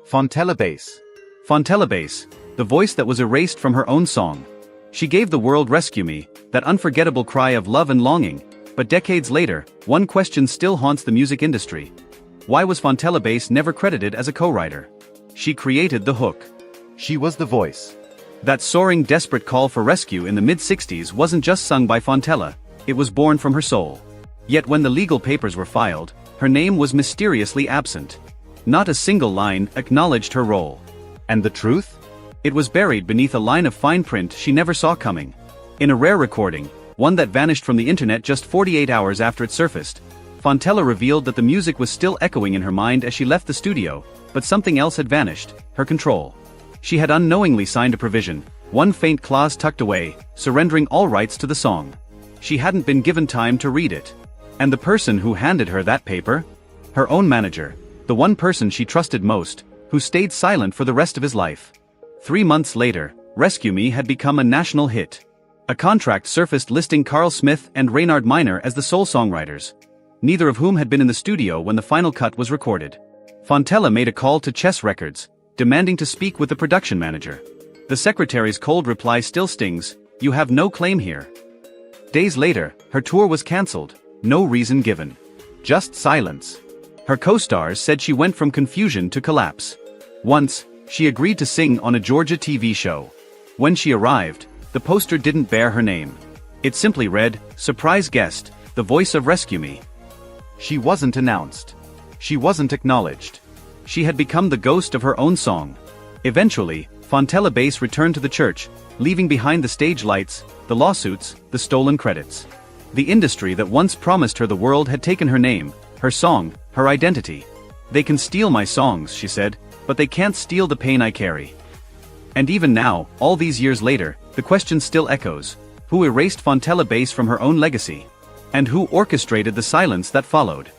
Speaker 2: Fontella Bass.
Speaker 1: Fontella Bass, the voice that was erased from her own song. She gave the world Rescue Me, that unforgettable cry of love and longing, but decades later, one question still haunts the music industry. Why was Fontella Bass never credited as a co-writer? She created the hook.
Speaker 2: She was the voice.
Speaker 1: That soaring, desperate call for rescue in the mid-60s wasn't just sung by Fontella, it was born from her soul. Yet when the legal papers were filed, her name was mysteriously absent. Not a single line acknowledged her role.
Speaker 2: And the truth?
Speaker 1: It was buried beneath a line of fine print she never saw coming. In a rare recording, one that vanished from the internet just 48 hours after it surfaced, Fontella revealed that the music was still echoing in her mind as she left the studio, but something else had vanished, her control. She had unknowingly signed a provision, one faint clause tucked away, surrendering all rights to the song. She hadn't been given time to read it. And the person who handed her that paper? Her own manager, the one person she trusted most, who stayed silent for the rest of his life. 3 months later, Rescue Me had become a national hit. A contract surfaced listing Carl Smith and Reynard Minor as the sole songwriters, neither of whom had been in the studio when the final cut was recorded. Fontella made a call to Chess Records, demanding to speak with the production manager. The secretary's cold reply still stings, "You have no claim here." Days later, her tour was cancelled, no reason given. Just silence. Her co-stars said she went from confusion to collapse. Once, she agreed to sing on a Georgia TV show. When she arrived, the poster didn't bear her name. It simply read, "Surprise guest, the voice of Rescue Me." She wasn't announced. She wasn't acknowledged. She had become the ghost of her own song. Eventually, Fontella Bass returned to the church, leaving behind the stage lights, the lawsuits, the stolen credits. The industry that once promised her the world had taken her name, her song, her identity. "They can steal my songs," she said, "but they can't steal the pain I carry." And even now, all these years later, the question still echoes. Who erased Fontella Bass from her own legacy? And who orchestrated the silence that followed?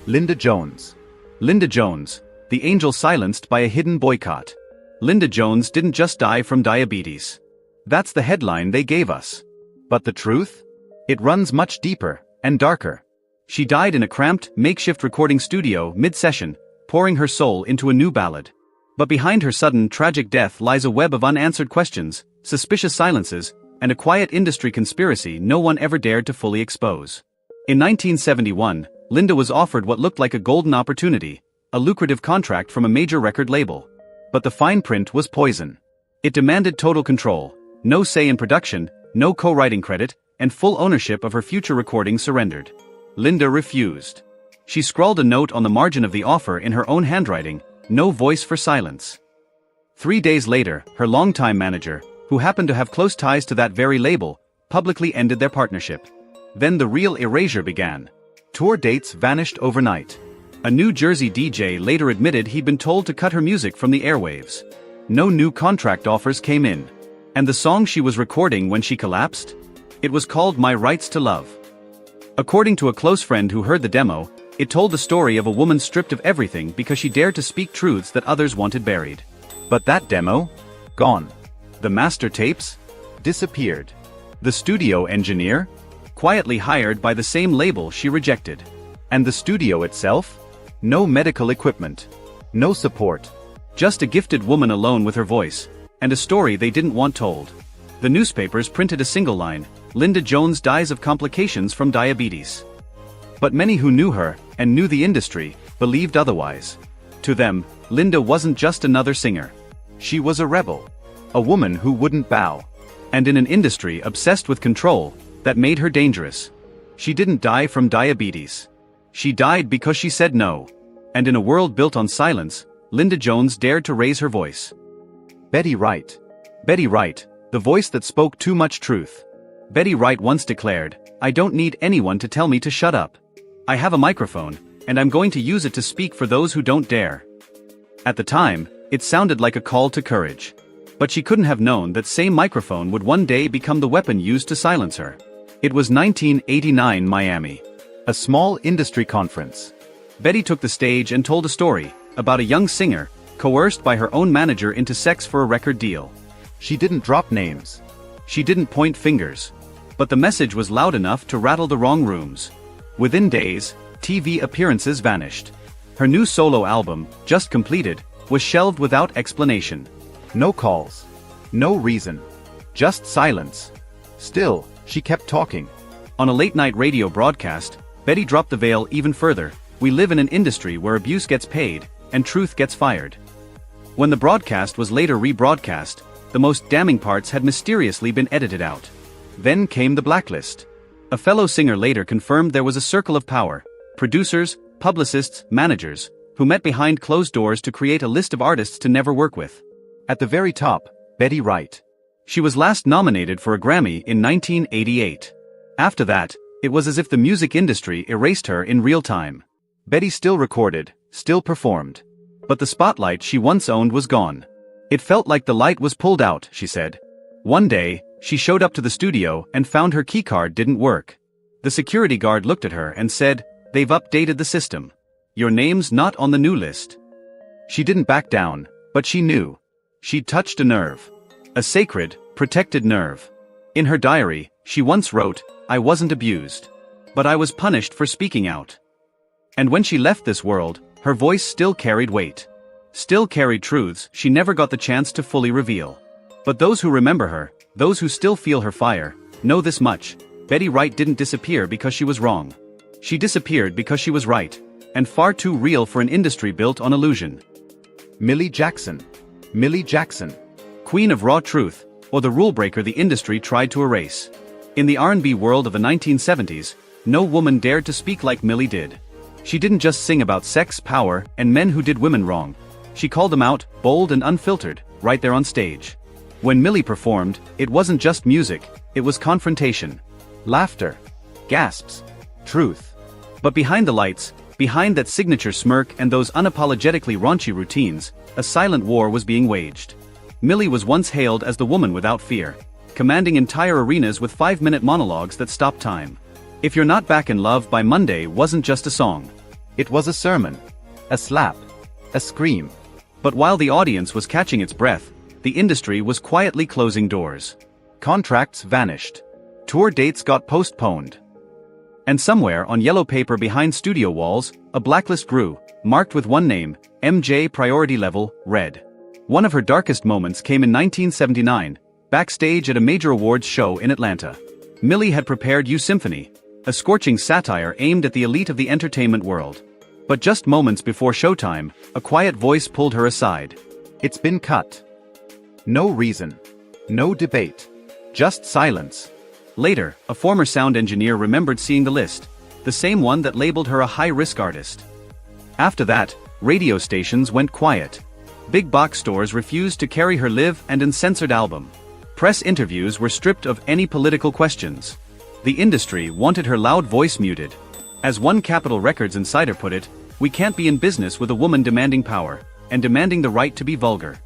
Speaker 2: Linda Jones.
Speaker 1: Linda Jones, the angel silenced by a hidden boycott. Linda Jones didn't just die from diabetes. That's the headline they gave us. But the truth? It runs much deeper and darker. She died in a cramped, makeshift recording studio mid-session, pouring her soul into a new ballad. But behind her sudden, tragic death lies a web of unanswered questions, suspicious silences, and a quiet industry conspiracy no one ever dared to fully expose. In 1971, Linda was offered what looked like a golden opportunity, a lucrative contract from a major record label. But the fine print was poison. It demanded total control, no say in production, no co-writing credit, and full ownership of her future recordings surrendered. Linda refused. She scrawled a note on the margin of the offer in her own handwriting, "No voice for silence." 3 days later, her longtime manager, who happened to have close ties to that very label, publicly ended their partnership. Then the real erasure began. Tour dates vanished overnight. A New Jersey DJ later admitted he'd been told to cut her music from the airwaves. No new contract offers came in. And the song she was recording when she collapsed? It was called My Rights to Love. According to a close friend who heard the demo, it told the story of a woman stripped of everything because she dared to speak truths that others wanted buried. But that demo? Gone. The master tapes? Disappeared. The studio engineer? Quietly hired by the same label she rejected. And the studio itself? No medical equipment. No support. Just a gifted woman alone with her voice, and a story they didn't want told. The newspapers printed a single line, "Linda Jones dies of complications from diabetes." But many who knew her, and knew the industry, believed otherwise. To them, Linda wasn't just another singer. She was a rebel. A woman who wouldn't bow. And in an industry obsessed with control, that made her dangerous. She didn't die from diabetes. She died because she said no. And in a world built on silence, Linda Jones dared to raise her voice.
Speaker 2: Betty Wright.
Speaker 1: Betty Wright, the voice that spoke too much truth. Betty Wright once declared, "I don't need anyone to tell me to shut up. I have a microphone, and I'm going to use it to speak for those who don't dare." At the time, it sounded like a call to courage. But she couldn't have known that same microphone would one day become the weapon used to silence her. It was 1989 Miami.
Speaker 2: A small industry conference.
Speaker 1: Betty took the stage and told a story about a young singer, coerced by her own manager into sex for a record deal.
Speaker 2: She didn't drop names.
Speaker 1: She didn't point fingers. But the message was loud enough to rattle the wrong rooms. Within days, TV appearances vanished. Her new solo album, just completed, was shelved without explanation.
Speaker 2: No calls. No reason. Just silence. Still, she kept talking.
Speaker 1: On a late-night radio broadcast, Betty dropped the veil even further. "We live in an industry where abuse gets paid, and truth gets fired." When the broadcast was later rebroadcast, the most damning parts had mysteriously been edited out. Then came the blacklist. A fellow singer later confirmed there was a circle of power, producers, publicists, managers, who met behind closed doors to create a list of artists to never work with.
Speaker 2: At the very top, Betty Wright.
Speaker 1: She was last nominated for a Grammy in 1988. After that, it was as if the music industry erased her in real time.
Speaker 2: Betty still recorded, still performed.
Speaker 1: But the spotlight she once owned was gone. "It felt like the light was pulled out," she said. One day, she showed up to the studio and found her keycard didn't work. The security guard looked at her and said, "They've updated the system. Your name's not on the new list." She didn't back down, but she knew. She'd touched a nerve. A sacred, protected nerve. In her diary, she once wrote, "I wasn't abused. But I was punished for speaking out." And when she left this world, her voice still carried weight. Still carried truths she never got the chance to fully reveal. But those who remember her, those who still feel her fire, know this much: Betty Wright didn't disappear because she was wrong. She disappeared because she was right, and far too real for an industry built on illusion.
Speaker 2: Millie Jackson. Millie Jackson.
Speaker 1: Queen of raw truth, or the rule breaker the industry tried to erase. In the R&B world of the 1970s, no woman dared to speak like Millie did. She didn't just sing about sex, power, and men who did women wrong. She called them out, bold and unfiltered, right there on stage. When Millie performed, it wasn't just music, it was confrontation. Laughter. Gasps. Truth. But behind the lights, behind that signature smirk and those unapologetically raunchy routines, a silent war was being waged. Millie was once hailed as the woman without fear, commanding entire arenas with 5-minute monologues that stopped time. "If You're Not Back in Love" by Monday wasn't just a song.
Speaker 2: It was a sermon. A slap. A scream.
Speaker 1: But while the audience was catching its breath, the industry was quietly closing doors. Contracts vanished. Tour dates got postponed. And somewhere on yellow paper behind studio walls, a blacklist grew, marked with one name, MJ Priority Level, Red. One of her darkest moments came in 1979, backstage at a major awards show in Atlanta. Millie had prepared You Symphony, a scorching satire aimed at the elite of the entertainment world. But just moments before showtime, a quiet voice pulled her aside.
Speaker 2: "It's been cut." No reason. No debate. Just silence.
Speaker 1: Later, a former sound engineer remembered seeing the list, the same one that labeled her a high-risk artist. After that, radio stations went quiet. Big box stores refused to carry her live and uncensored album. Press interviews were stripped of any political questions. The industry wanted her loud voice muted. As one Capitol Records insider put it, "We can't be in business with a woman demanding power, and demanding the right to be vulgar."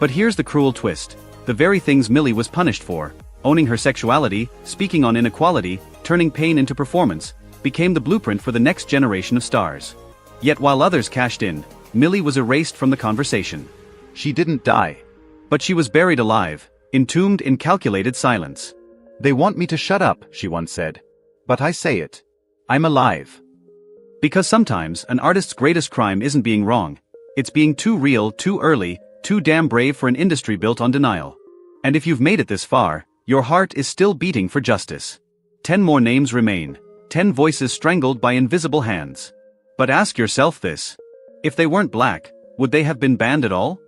Speaker 1: But here's the cruel twist: the very things Millie was punished for, owning her sexuality, speaking on inequality, turning pain into performance, became the blueprint for the next generation of stars. Yet while others cashed in, Millie was erased from the conversation.
Speaker 2: She didn't die.
Speaker 1: But she was buried alive, entombed in calculated silence.
Speaker 2: "They want me to shut up," she once said. "But I say it. I'm alive."
Speaker 1: Because sometimes an artist's greatest crime isn't being wrong. It's being too real, too early, too damn brave for an industry built on denial. And if you've made it this far, your heart is still beating for justice. 10 more names remain, 10 voices strangled by invisible hands. But ask yourself this: if they weren't black, would they have been banned at all?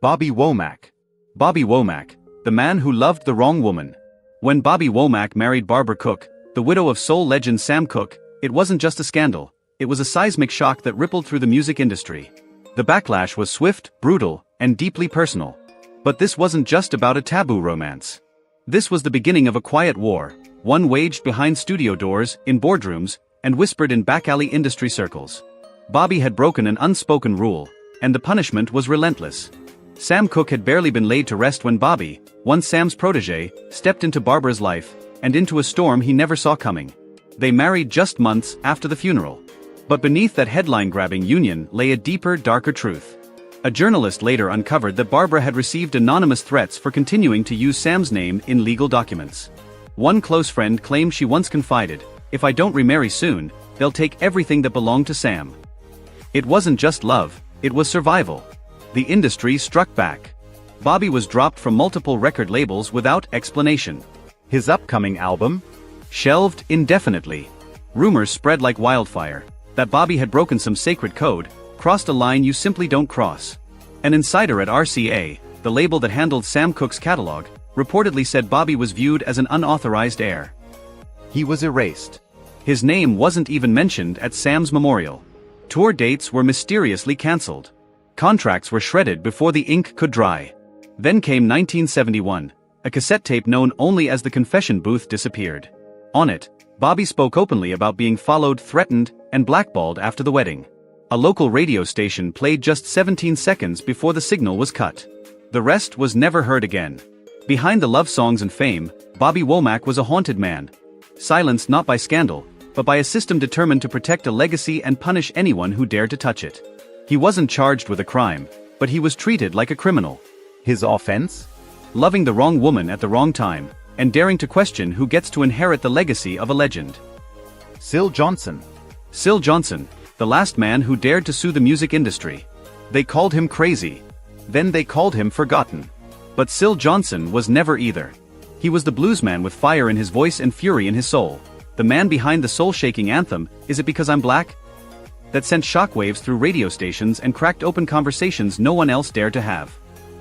Speaker 2: Bobby Womack.
Speaker 1: Bobby Womack, the man who loved the wrong woman. When Bobby Womack married Barbara Cook, the widow of soul legend Sam Cooke, it wasn't just a scandal, it was a seismic shock that rippled through the music industry. The backlash was swift, brutal, and deeply personal. But this wasn't just about a taboo romance. This was the beginning of a quiet war, one waged behind studio doors, in boardrooms, and whispered in back-alley industry circles. Bobby had broken an unspoken rule, and the punishment was relentless. Sam Cooke had barely been laid to rest when Bobby, once Sam's protege, stepped into Barbara's life, and into a storm he never saw coming. They married just months after the funeral. But beneath that headline-grabbing union lay a deeper, darker truth. A journalist later uncovered that Barbara had received anonymous threats for continuing to use Sam's name in legal documents. One close friend claimed she once confided, "If I don't remarry soon, they'll take everything that belonged to Sam." It wasn't just love, it was survival. The industry struck back. Bobby was dropped from multiple record labels without explanation.
Speaker 2: His upcoming album?
Speaker 1: Shelved indefinitely. Rumors spread like wildfire that Bobby had broken some sacred code, crossed a line you simply don't cross. An insider at RCA, the label that handled Sam Cooke's catalog, reportedly said Bobby was viewed as an unauthorized heir.
Speaker 2: He was erased.
Speaker 1: His name wasn't even mentioned at Sam's memorial. Tour dates were mysteriously cancelled. Contracts were shredded before the ink could dry. Then came 1971, a cassette tape known only as the Confession Booth disappeared. On it, Bobby spoke openly about being followed, threatened, and blackballed after the wedding. A local radio station played just 17 seconds before the signal was cut. The rest was never heard again. Behind the love songs and fame, Bobby Womack was a haunted man. Silenced not by scandal, but by a system determined to protect a legacy and punish anyone who dared to touch it. He wasn't charged with a crime, but he was treated like a criminal.
Speaker 2: His offense?
Speaker 1: Loving the wrong woman at the wrong time, and daring to question who gets to inherit the legacy of a legend.
Speaker 2: Syl Johnson.
Speaker 1: Syl Johnson, the last man who dared to sue the music industry. They called him crazy. Then they called him forgotten. But Syl Johnson was never either. He was the bluesman with fire in his voice and fury in his soul. The man behind the soul-shaking anthem, "Is It Because I'm Black?" that sent shockwaves through radio stations and cracked open conversations no one else dared to have.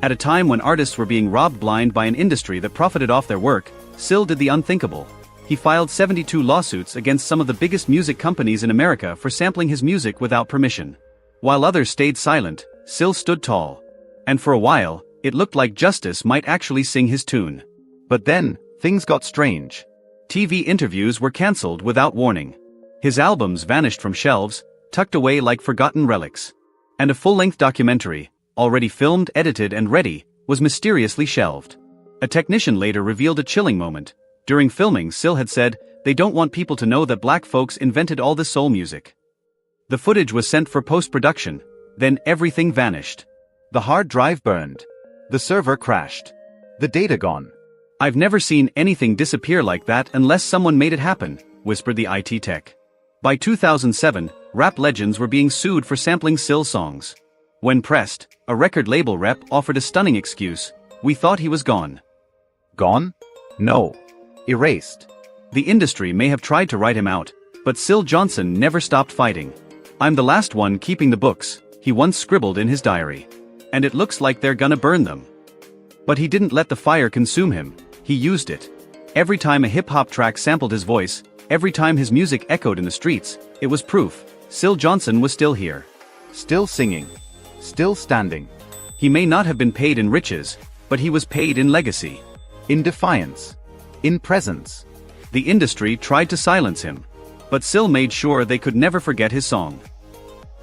Speaker 1: At a time when artists were being robbed blind by an industry that profited off their work, Syl did the unthinkable. He filed 72 lawsuits against some of the biggest music companies in America for sampling his music without permission. While others stayed silent, Syl stood tall. And for a while, it looked like justice might actually sing his tune.
Speaker 2: But then, things got strange.
Speaker 1: TV interviews were cancelled without warning. His albums vanished from shelves, tucked away like forgotten relics. And a full-length documentary, already filmed, edited, and ready, was mysteriously shelved. A technician later revealed a chilling moment. During filming, Syl had said, "They don't want people to know that black folks invented all this soul music." The footage was sent for post-production. Then everything vanished.
Speaker 2: The hard drive burned. The server crashed. The data gone.
Speaker 1: "I've never seen anything disappear like that unless someone made it happen," whispered the IT tech. By 2007, rap legends were being sued for sampling Syl's songs. When pressed, a record label rep offered a stunning excuse: "We thought he was gone."
Speaker 2: Gone? No. Erased.
Speaker 1: The industry may have tried to write him out, but Syl Johnson never stopped fighting. "I'm the last one keeping the books," he once scribbled in his diary. "And it looks like they're gonna burn them." But he didn't let the fire consume him, he used it. Every time a hip-hop track sampled his voice, every time his music echoed in the streets, it was proof. Syl Johnson was still here.
Speaker 2: Still singing. Still standing.
Speaker 1: He may not have been paid in riches, but he was paid in legacy.
Speaker 2: In defiance. In presence.
Speaker 1: The industry tried to silence him. But Syl made sure they could never forget his song.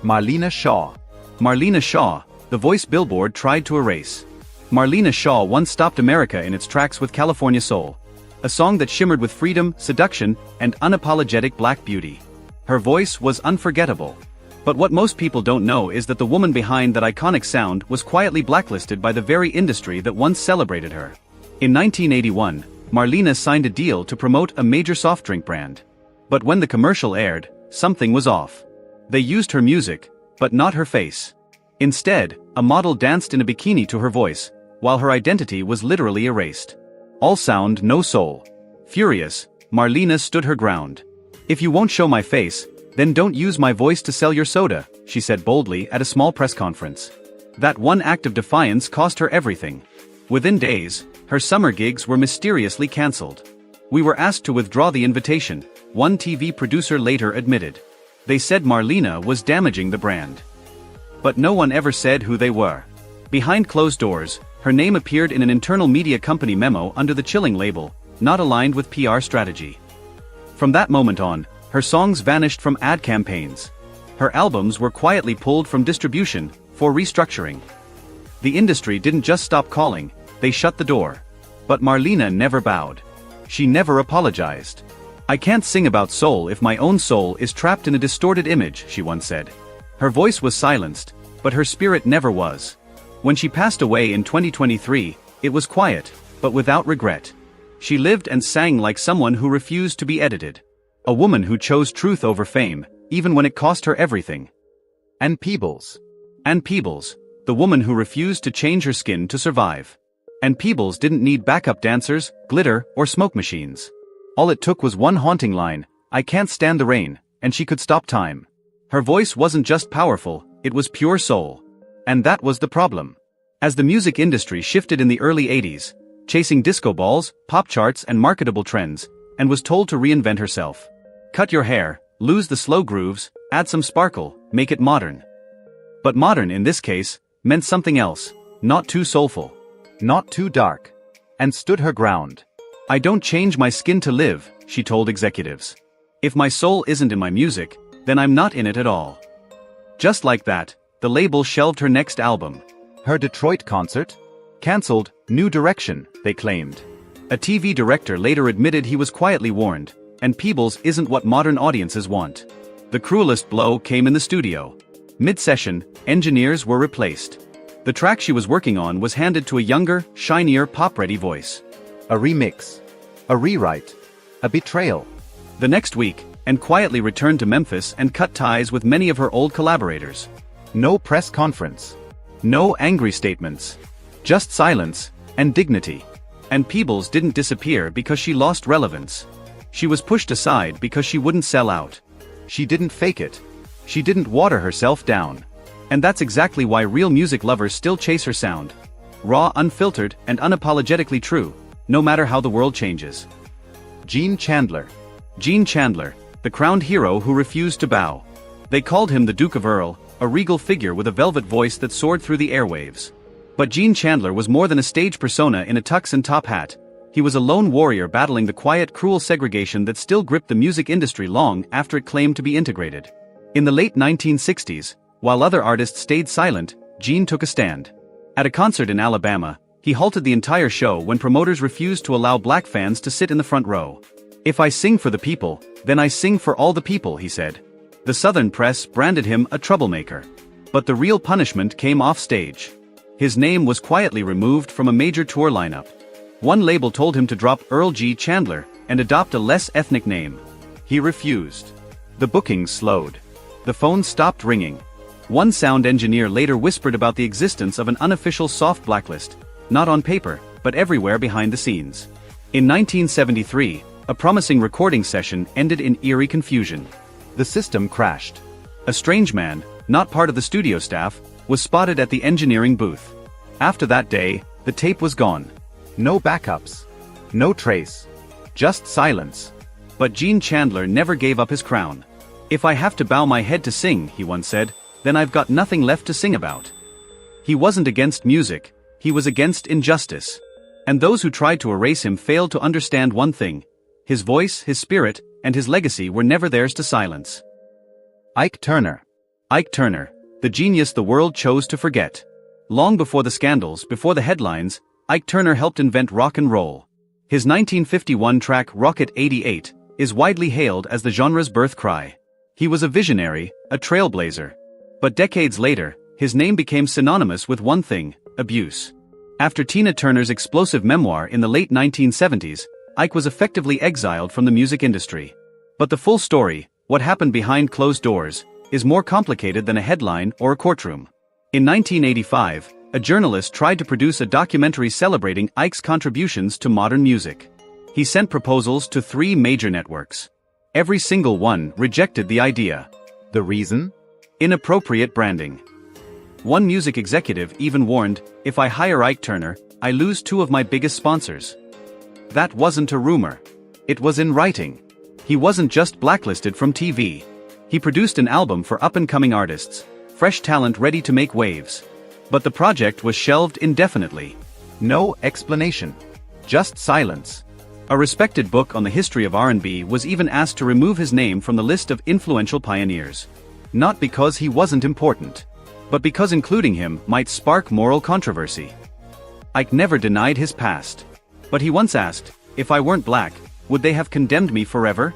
Speaker 2: Marlena Shaw.
Speaker 1: Marlena Shaw, the voice Billboard tried to erase. Marlena Shaw once stopped America in its tracks with California Soul. A song that shimmered with freedom, seduction, and unapologetic black beauty. Her voice was unforgettable. But what most people don't know is that the woman behind that iconic sound was quietly blacklisted by the very industry that once celebrated her. In 1981, Marlena signed a deal to promote a major soft drink brand. But when the commercial aired, something was off. They used her music, but not her face. Instead, a model danced in a bikini to her voice, while her identity was literally erased. All sound, no soul. Furious, Marlena stood her ground. "If you won't show my face, then don't use my voice to sell your soda," she said boldly at a small press conference. That one act of defiance cost her everything. Within days, her summer gigs were mysteriously cancelled. "We were asked to withdraw the invitation," one TV producer later admitted. They said Marlena was damaging the brand. But no one ever said who they were. Behind closed doors, her name appeared in an internal media company memo under the Chilling label, not aligned with PR strategy. From that moment on, her songs vanished from ad campaigns. Her albums were quietly pulled from distribution, for restructuring. The industry didn't just stop calling, they shut the door. But Marlena never bowed. She never apologized. "I can't sing about soul if my own soul is trapped in a distorted image," she once said. Her voice was silenced, but her spirit never was. When she passed away in 2023, it was quiet, but without regret. She lived and sang like someone who refused to be edited. A woman who chose truth over fame, even when it cost her everything.
Speaker 2: And Peebles.
Speaker 1: And Peebles, the woman who refused to change her skin to survive. And Peebles didn't need backup dancers, glitter, or smoke machines. All it took was one haunting line, "I can't stand the rain," and she could stop time. Her voice wasn't just powerful, it was pure soul. And that was the problem. As the music industry shifted in the early 80s, chasing disco balls, pop charts and marketable trends, and was told to reinvent herself. Cut your hair, lose the slow grooves, add some sparkle, make it modern. But modern in this case, meant something else, not too soulful.
Speaker 2: Not too dark. And stood her ground.
Speaker 1: "I don't change my skin to live," she told executives. "If my soul isn't in my music, then I'm not in it at all." Just like that, the label shelved her next album.
Speaker 2: Her Detroit concert? Cancelled, new direction, they claimed.
Speaker 1: A TV director later admitted he was quietly warned, and Peebles isn't what modern audiences want. The cruelest blow came in the studio. Mid-session, engineers were replaced. The track she was working on was handed to a younger, shinier pop-ready voice.
Speaker 2: A remix. A rewrite. A betrayal.
Speaker 1: The next week, and quietly returned to Memphis and cut ties with many of her old collaborators.
Speaker 2: No press conference.
Speaker 1: No angry statements. Just silence, and dignity. And Peebles didn't disappear because she lost relevance. She was pushed aside because she wouldn't sell out.
Speaker 2: She didn't fake it.
Speaker 1: She didn't water herself down. And that's exactly why real music lovers still chase her sound. Raw, unfiltered, and unapologetically true, no matter how the world changes.
Speaker 2: Gene Chandler.
Speaker 1: Gene Chandler, the crowned hero who refused to bow. They called him the Duke of Earl, a regal figure with a velvet voice that soared through the airwaves. But Gene Chandler was more than a stage persona in a tux and top hat. He was a lone warrior battling the quiet, cruel segregation that still gripped the music industry long after it claimed to be integrated. In the late 1960s, while other artists stayed silent, Gene took a stand. At a concert in Alabama, he halted the entire show when promoters refused to allow black fans to sit in the front row. "If I sing for the people, then I sing for all the people," he said. The Southern press branded him a troublemaker. But the real punishment came off stage. His name was quietly removed from a major tour lineup. One label told him to drop Earl G. Chandler and adopt a less ethnic name. He refused. The bookings slowed. The phone stopped ringing. One sound engineer later whispered about the existence of an unofficial soft blacklist, not on paper, but everywhere behind the scenes. In 1973, a promising recording session ended in eerie confusion.
Speaker 2: The system crashed.
Speaker 1: A strange man, not part of the studio staff, was spotted at the engineering booth. After that day, the tape was gone.
Speaker 2: No backups. No trace. Just silence.
Speaker 1: But Gene Chandler never gave up his crown. "If I have to bow my head to sing," he once said, "then I've got nothing left to sing about." He wasn't against music, he was against injustice. And those who tried to erase him failed to understand one thing. His voice, his spirit, and his legacy were never theirs to silence.
Speaker 2: Ike Turner.
Speaker 1: Ike Turner, the genius the world chose to forget. Long before the scandals, before the headlines, Ike Turner helped invent rock and roll. His 1951 track Rocket 88 is widely hailed as the genre's birth cry. He was a visionary, a trailblazer. But decades later, his name became synonymous with one thing: abuse. After Tina Turner's explosive memoir in the late 1970s, Ike was effectively exiled from the music industry. But the full story, what happened behind closed doors, is more complicated than a headline or a courtroom. In 1985, a journalist tried to produce a documentary celebrating Ike's contributions to modern music. He sent proposals to 3 major networks. Every single one rejected the idea.
Speaker 2: The reason?
Speaker 1: Inappropriate branding. One music executive even warned, "If I hire Ike Turner, I lose 2 of my biggest sponsors." That wasn't a rumor. It was in writing. He wasn't just blacklisted from TV. He produced an album for up-and-coming artists, fresh talent ready to make waves. But the project was shelved indefinitely.
Speaker 2: No explanation. Just silence.
Speaker 1: A respected book on the history of R&B was even asked to remove his name from the list of influential pioneers. Not because he wasn't important, but because including him might spark moral controversy. Ike never denied his past. But he once asked, if I weren't black, would they have condemned me forever?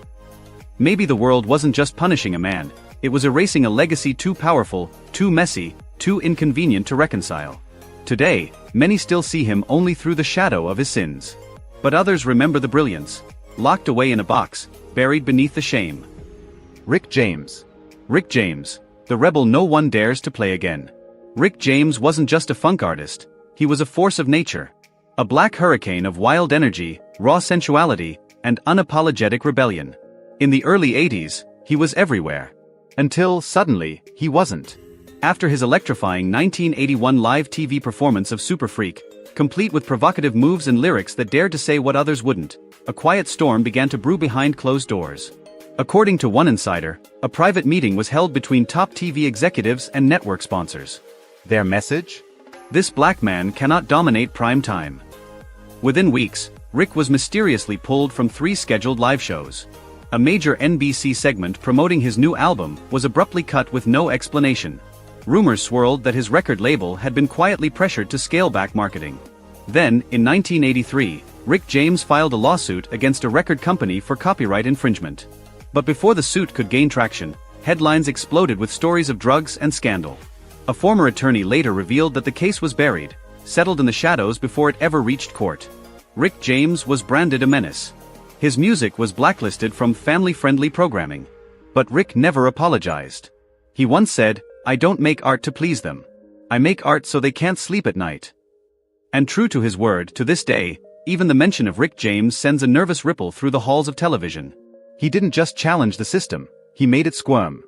Speaker 1: Maybe the world wasn't just punishing a man, it was erasing a legacy too powerful, too messy, too inconvenient to reconcile. Today, many still see him only through the shadow of his sins. But others remember the brilliance, locked away in a box, buried beneath the shame.
Speaker 2: Rick James.
Speaker 1: Rick James, the rebel no one dares to play again. Rick James wasn't just a funk artist, he was a force of nature. A black hurricane of wild energy, raw sensuality, and unapologetic rebellion. In the early 80s, he was everywhere.
Speaker 2: Until, suddenly, he wasn't.
Speaker 1: After his electrifying 1981 live TV performance of Super Freak, complete with provocative moves and lyrics that dared to say what others wouldn't, a quiet storm began to brew behind closed doors. According to one insider, a private meeting was held between top TV executives and network sponsors.
Speaker 2: Their message?
Speaker 1: This black man cannot dominate prime time. Within weeks, Rick was mysteriously pulled from 3 scheduled live shows. A major NBC segment promoting his new album was abruptly cut with no explanation. Rumors swirled that his record label had been quietly pressured to scale back marketing. Then, in 1983, Rick James filed a lawsuit against a record company for copyright infringement. But before the suit could gain traction, headlines exploded with stories of drugs and scandal. A former attorney later revealed that the case was buried, settled in the shadows before it ever reached court. Rick James was branded a menace. His music was blacklisted from family-friendly programming. But Rick never apologized. He once said, "I don't make art to please them. I make art so they can't sleep at night." And true to his word, to this day, even the mention of Rick James sends a nervous ripple through the halls of television.
Speaker 2: He didn't just challenge the system, he made it squirm.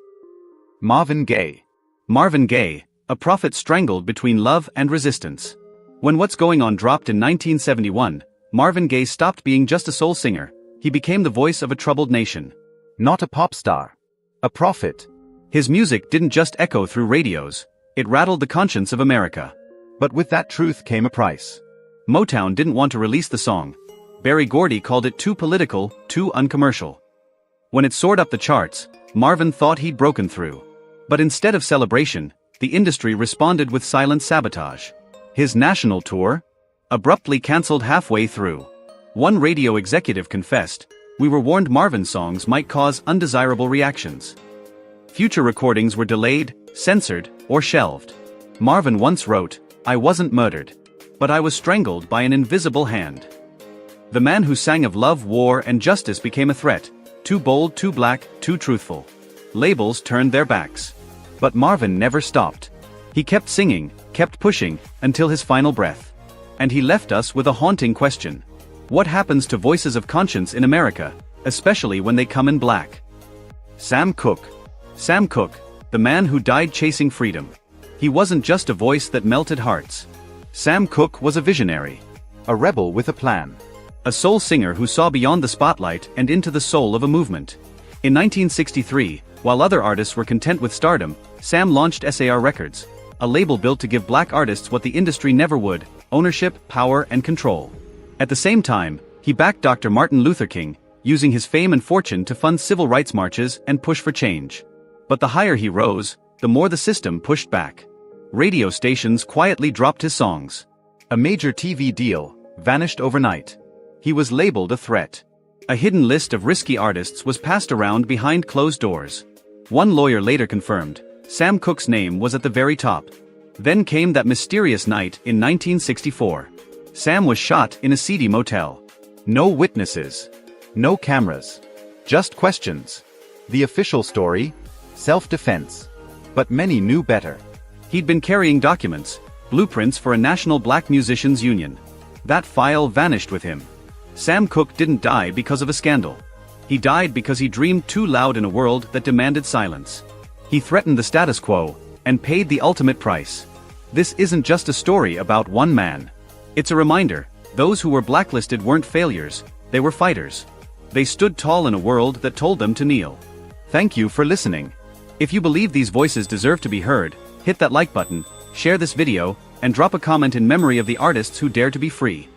Speaker 2: Marvin Gaye.
Speaker 1: Marvin Gaye, a prophet strangled between love and resistance. When What's Going On dropped in 1971, Marvin Gaye stopped being just a soul singer. He became the voice of a troubled nation.
Speaker 2: Not a pop star. A prophet.
Speaker 1: His music didn't just echo through radios, it rattled the conscience of America.
Speaker 2: But with that truth came a price.
Speaker 1: Motown didn't want to release the song. Berry Gordy called it too political, too uncommercial. When it soared up the charts, Marvin thought he'd broken through. But instead of celebration, the industry responded with silent sabotage. His national tour? Abruptly cancelled halfway through. One radio executive confessed, "We were warned Marvin songs might cause undesirable reactions." Future recordings were delayed, censored, or shelved. Marvin once wrote, "I wasn't murdered. But I was strangled by an invisible hand." The man who sang of love, war, and justice became a threat. Too bold, too black, too truthful. Labels turned their backs. But Marvin never stopped. He kept singing, kept pushing, until his final breath. And he left us with a haunting question. What happens to voices of conscience in America, especially when they come in black? Sam Cooke. Sam Cooke, the man who died chasing freedom. He wasn't just a voice that melted hearts. Sam Cooke was a visionary.
Speaker 2: A rebel with a plan.
Speaker 1: A soul singer who saw beyond the spotlight and into the soul of a movement. In 1963, while other artists were content with stardom, Sam launched SAR Records, a label built to give black artists what the industry never would: ownership, power, and control. At the same time, he backed Dr. Martin Luther King, using his fame and fortune to fund civil rights marches and push for change. But the higher he rose, the more the system pushed back. Radio stations quietly dropped his songs.
Speaker 2: A major TV deal vanished overnight. He was labeled a threat.
Speaker 1: A hidden list of risky artists was passed around behind closed doors. One lawyer later confirmed, Sam Cooke's name was at the very top. Then came that mysterious night in 1964. Sam was shot in a seedy motel.
Speaker 2: No witnesses. No cameras. Just questions. The official story? Self-defense. But many knew better.
Speaker 1: He'd been carrying documents, blueprints for a national black musicians union. That file vanished with him. Sam Cooke didn't die because of a scandal. He died because he dreamed too loud in a world that demanded silence. He threatened the status quo, and paid the ultimate price. This isn't just a story about one man. It's a reminder, those who were blacklisted weren't failures, they were fighters. They stood tall in a world that told them to kneel. Thank you for listening. If you believe these voices deserve to be heard, Hit that like button, share this video, and drop a comment in memory of the artists who dare to be free.